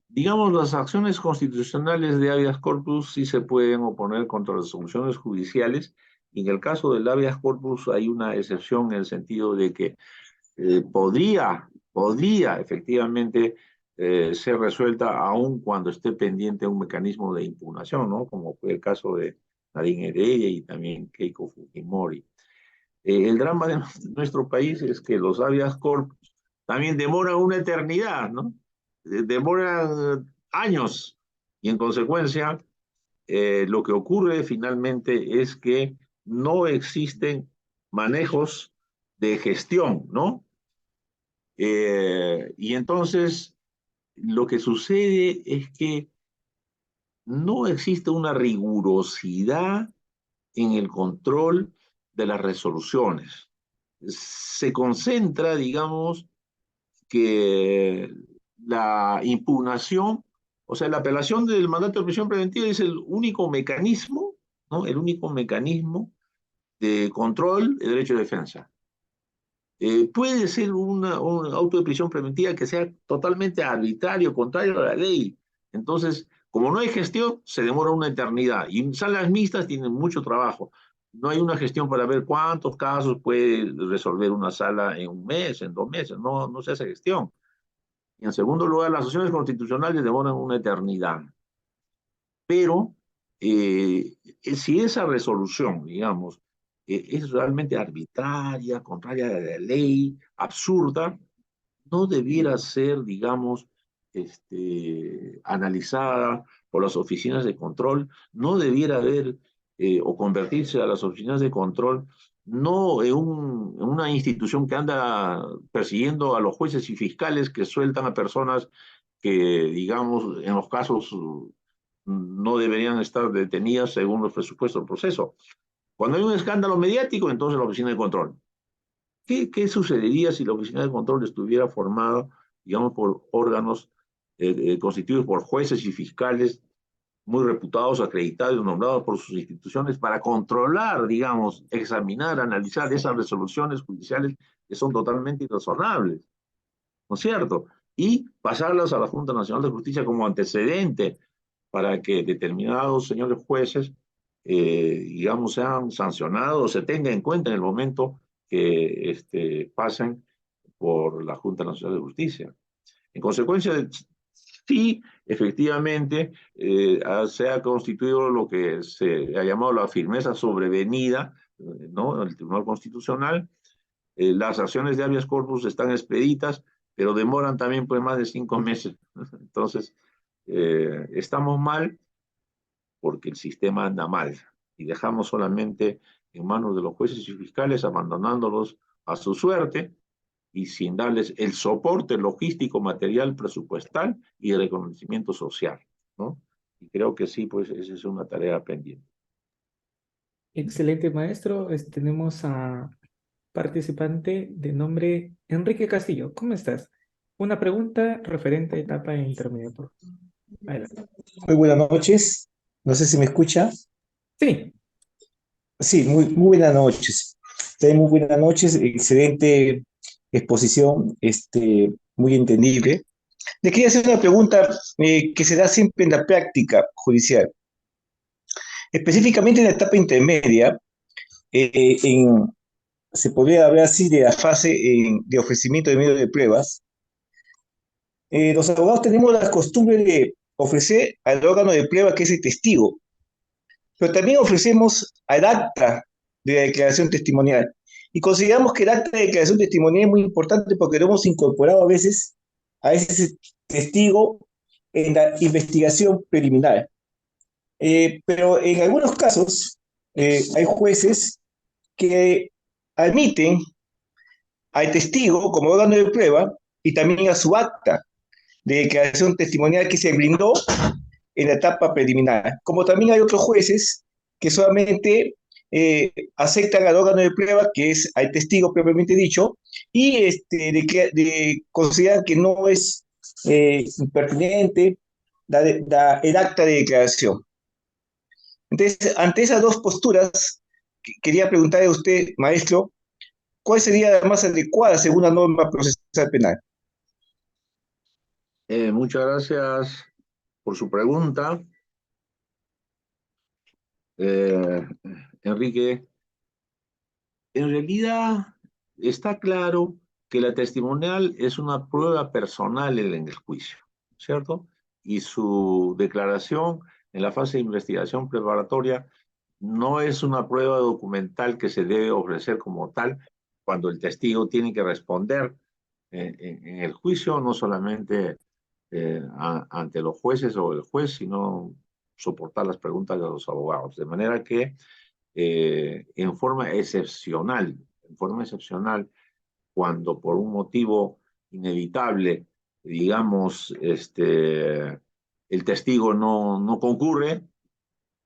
digamos, las acciones constitucionales de habeas corpus sí se pueden oponer contra las resoluciones judiciales. Y en el caso del habeas corpus hay una excepción en el sentido de que podría efectivamente ser resuelta aun cuando esté pendiente un mecanismo de impugnación, ¿no? Como fue el caso de Nadine Heredia y también Keiko Fujimori. El drama de nuestro país es que los habeas corpus también demoran una eternidad, ¿no? Demoran años y en consecuencia lo que ocurre finalmente es que no existen manejos de gestión, ¿no? Y entonces lo que sucede es que no existe una rigurosidad en el control de las resoluciones. Se concentra, digamos, que la impugnación, o sea, la apelación del mandato de prisión preventiva es el único mecanismo, ¿no? El único mecanismo de control de derecho de defensa. puede ser un auto de prisión preventiva que sea totalmente arbitrario, contrario a la ley. Entonces, como no hay gestión, se demora una eternidad. Y salas mixtas tienen mucho trabajo. No hay una gestión para ver cuántos casos puede resolver una sala en un mes, en 2 meses. No, no se hace gestión. Y en segundo lugar, las acciones constitucionales demoran una eternidad. Pero si esa resolución, digamos, es realmente arbitraria, contraria a la ley, absurda, no debiera ser, digamos, analizada por las oficinas de control, no debiera haber o convertirse a las oficinas de control no en una institución que anda persiguiendo a los jueces y fiscales que sueltan a personas que, digamos, en los casos no deberían estar detenidas según los presupuestos del proceso. Cuando hay un escándalo mediático, entonces la oficina de control. ¿Qué sucedería si la oficina de control estuviera formada, digamos, por órganos constituidos por jueces y fiscales muy reputados, acreditados, nombrados por sus instituciones para controlar, digamos, examinar, analizar esas resoluciones judiciales que son totalmente irrazonables, ¿no es cierto? Y pasarlas a la Junta Nacional de Justicia como antecedente para que determinados señores jueces, digamos, sean sancionados, se tenga en cuenta en el momento que pasen por la Junta Nacional de Justicia. En consecuencia, sí, efectivamente, se ha constituido lo que se ha llamado la firmeza sobrevenida, ¿no? El Tribunal Constitucional. Las acciones de habeas corpus están expeditas, pero demoran también pues más de 5 meses. Entonces, estamos mal porque el sistema anda mal y dejamos solamente en manos de los jueces y fiscales, abandonándolos a su suerte y sin darles el soporte logístico, material, presupuestal y el reconocimiento social, ¿no? Y creo que sí, pues esa es una tarea pendiente. Excelente, maestro. Tenemos a participante de nombre Enrique Castillo. ¿Cómo estás? Una pregunta referente a etapa intermedia. Adelante. Muy buenas noches. No sé si me escucha. Sí, Sí, muy buenas noches. Muy buenas noches. Excelente exposición, muy entendible. Le quería hacer una pregunta que se da siempre en la práctica judicial. Específicamente en la etapa intermedia, se podría hablar así de la fase de ofrecimiento de medios de pruebas. Los abogados tenemos la costumbre de ofrecer al órgano de prueba que es el testigo, pero también ofrecemos al acta de la declaración testimonial. Y consideramos que el acta de declaración testimonial es muy importante porque lo hemos incorporado a veces a ese testigo en la investigación preliminar. Pero en algunos casos hay jueces que admiten al testigo como órgano de prueba y también a su acta de declaración testimonial que se brindó en la etapa preliminar. Como también hay otros jueces que solamente aceptan al órgano de prueba, que es al testigo propiamente dicho, y consideran que no es impertinente el acta de declaración. Entonces, ante esas dos posturas, quería preguntarle a usted, maestro, ¿cuál sería la más adecuada según la norma procesal penal? Muchas gracias por su pregunta. Enrique, en realidad está claro que la testimonial es una prueba personal en el juicio, ¿cierto? Y su declaración en la fase de investigación preparatoria no es una prueba documental que se debe ofrecer como tal cuando el testigo tiene que responder en el juicio, no solamente ante los jueces o el juez, sino soportar las preguntas de los abogados. De manera que en forma excepcional, cuando por un motivo inevitable, digamos, el testigo no concurre,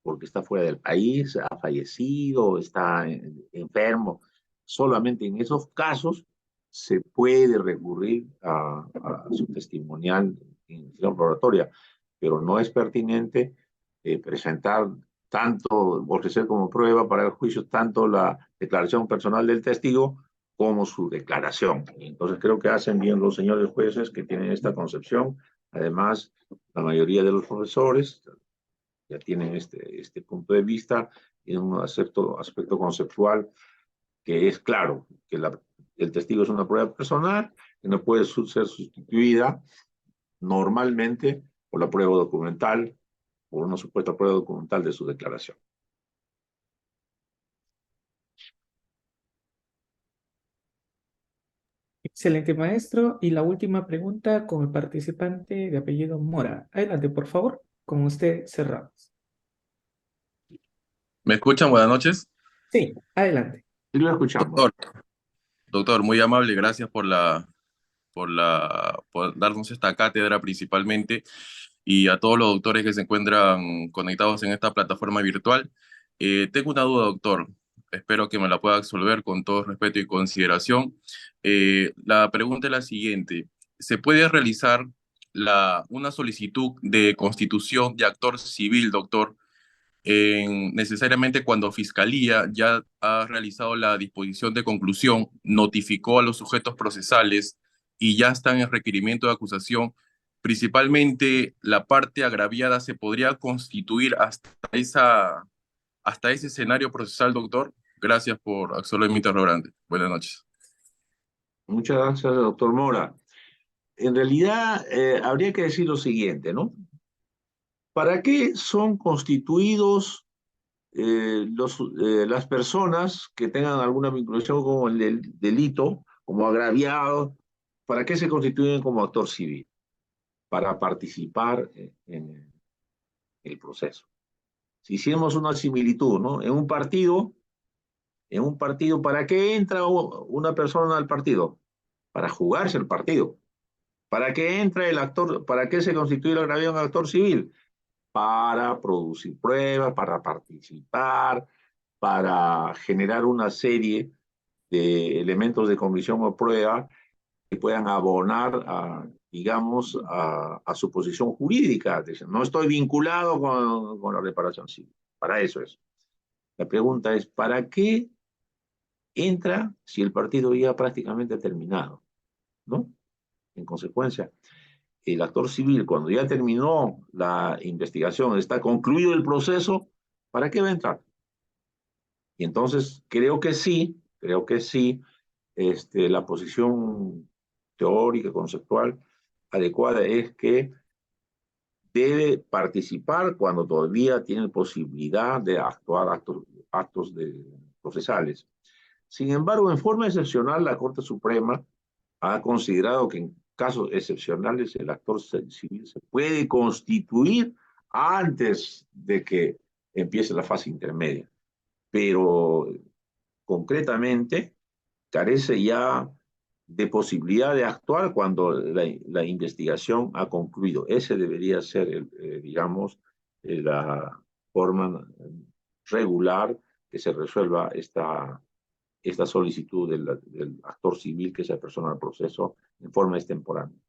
porque está fuera del país, ha fallecido, está enfermo, solamente en esos casos se puede recurrir a su testimonial en investigación probatoria, pero no es pertinente presentar tanto, ofrecer como prueba para el juicio tanto la declaración personal del testigo como su declaración. Entonces creo que hacen bien los señores jueces que tienen esta concepción. Además, la mayoría de los profesores ya tienen este punto de vista, tienen un aspecto conceptual que es claro, que el testigo es una prueba personal, que no puede ser sustituida normalmente por la prueba documental, por una supuesta prueba documental de su declaración. Excelente, maestro. Y la última pregunta con el participante de apellido Mora. Adelante, por favor. Con usted cerramos. ¿Me escuchan? Buenas noches. Sí, adelante. Y lo escuchamos. Doctor, muy amable, gracias por darnos esta cátedra principalmente y a todos los doctores que se encuentran conectados en esta plataforma virtual. Tengo una duda, doctor. Espero que me la pueda absolver con todo respeto y consideración. La pregunta es la siguiente. ¿Se puede realizar una solicitud de constitución de actor civil, doctor, necesariamente cuando Fiscalía ya ha realizado la disposición de conclusión, notificó a los sujetos procesales y ya están en requerimiento de acusación? Principalmente la parte agraviada se podría constituir hasta ese escenario procesal, doctor? Gracias por absolver mi interrogante. Buenas noches. Muchas gracias, doctor Mora. En realidad, habría que decir lo siguiente, ¿no? ¿Para qué son constituidos las personas que tengan alguna vinculación con el delito, como agraviado? ¿Para qué se constituyen como actor civil? Para participar en el proceso. Si hiciéramos una similitud, ¿no? En un partido, ¿para qué entra una persona al partido? Para jugarse el partido. ¿Para qué entra el actor? ¿Para qué se constituye el agraviado en actor civil? Para producir pruebas, para participar, para generar una serie de elementos de convicción o prueba que puedan abonar digamos, a su posición jurídica. No estoy vinculado con la reparación civil. Para eso es. La pregunta es, ¿para qué entra si el partido ya prácticamente ha terminado? ¿No? En consecuencia, el actor civil, cuando ya terminó la investigación, está concluido el proceso, ¿para qué va a entrar? Y entonces creo que sí, la posición teórica, conceptual adecuada es que debe participar cuando todavía tiene posibilidad de actuar actos procesales. Sin embargo, en forma excepcional, la Corte Suprema ha considerado que en casos excepcionales el actor civil se puede constituir antes de que empiece la fase intermedia, pero concretamente carece ya de posibilidad de actuar cuando la investigación ha concluido. Ese debería ser, digamos, la forma regular que se resuelva esta solicitud del actor civil, que es la persona del proceso, en forma extemporánea.